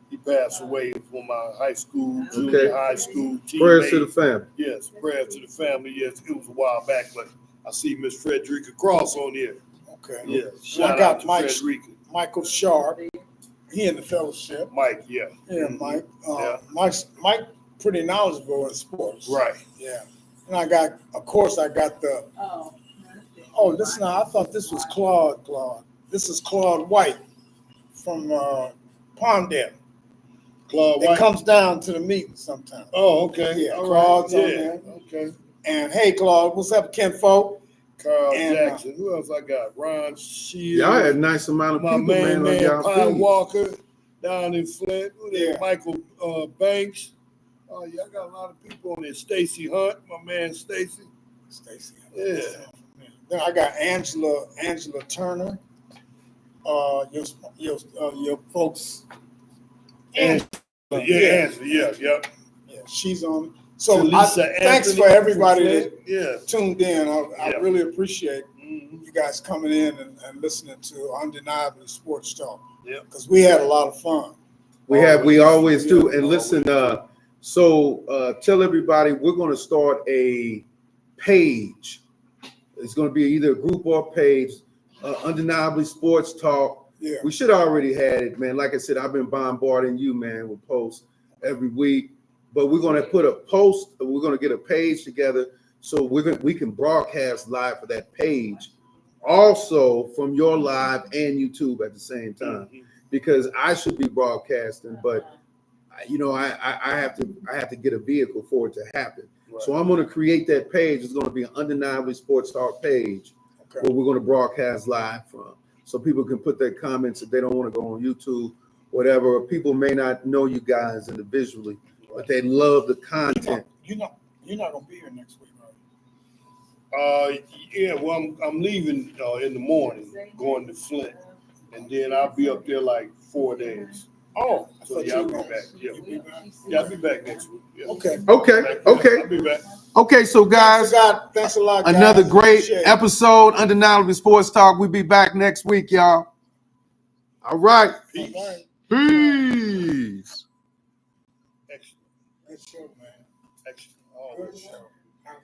he passed away from my high school, junior high school teammate. Prayers to the family. Yes, prayers to the family. Yes, it was a while back, but I see Miss Frederica Cross on here. Okay. Yeah, And shout I got out to Mike, Frederica. Michael Sharp. He in the fellowship. Mike, yeah. Yeah, Mhm. Mike. Yeah. Mike pretty knowledgeable in sports. Right. Yeah. And I got the. Oh, listen, I thought this was Claude. This is Claude White from Palmdale. Claude It White. comes down to the meeting sometimes. Oh, okay. Yeah, All Claude's right. on Yeah. there. Okay. And hey, Claude, what's up, Ken Folk? Carl And, Jackson. Who else I got? Ron Shields. Y'all had a nice amount of My people, man, on y'all Pi feed. Walker down in Flint. Who there? Yeah. Michael Banks. Oh, yeah, I got a lot of people on there. Stacy Hunt, my man Stacy. Stacy. Yeah. Then I got Angela Turner. Your folks. Angela. Yeah, Angela. Yeah, yep. Yeah, she's on. So Talisa thanks Anthony for everybody from that Flint. tuned in. I Yeah. really appreciate Yeah. Mhm. you guys coming in and listening to Undeniably Sports Talk. Yep. Because we had a lot of fun. We always do. Yeah, And listen, always. tell everybody we're going to start a page. It's going to be either a group or page, Undeniably Sports Talk. Yeah. We should already had it, man. Like I said, I've been bombarding you, man, with posts every week. But we're going to put a post. We're going to get a page together so we can broadcast live for that page, also from your live and YouTube at the same time. Mhm. Because I should be broadcasting, but I have to get a vehicle for it to happen. Right. So I'm going to create that page. It's going to be an Undeniably Sports Talk page where we're going to broadcast live from, so people can put their comments if they don't want to go on YouTube, whatever. People may not know you guys individually, but they love the content. You're not gonna be here next week, right? Yeah. Well, I'm leaving in the morning, going to Flint, and then I'll be up there like 4 days. Oh, I So thought yeah, you I'll were be gonna- back. Yeah. you be back? Yeah, I'll be back next week. Yeah. Okay. Okay. I'll be back. Okay, so guys, Thanks a lot, guys. another great Appreciate it. episode, Undeniably Sports Talk. We'll be back next week, y'all. All right. Peace. All right. Peace. Excellent. Good show, man. Excellent. Good Always. show.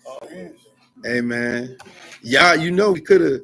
Outstanding. Hey, man. Yeah, we could have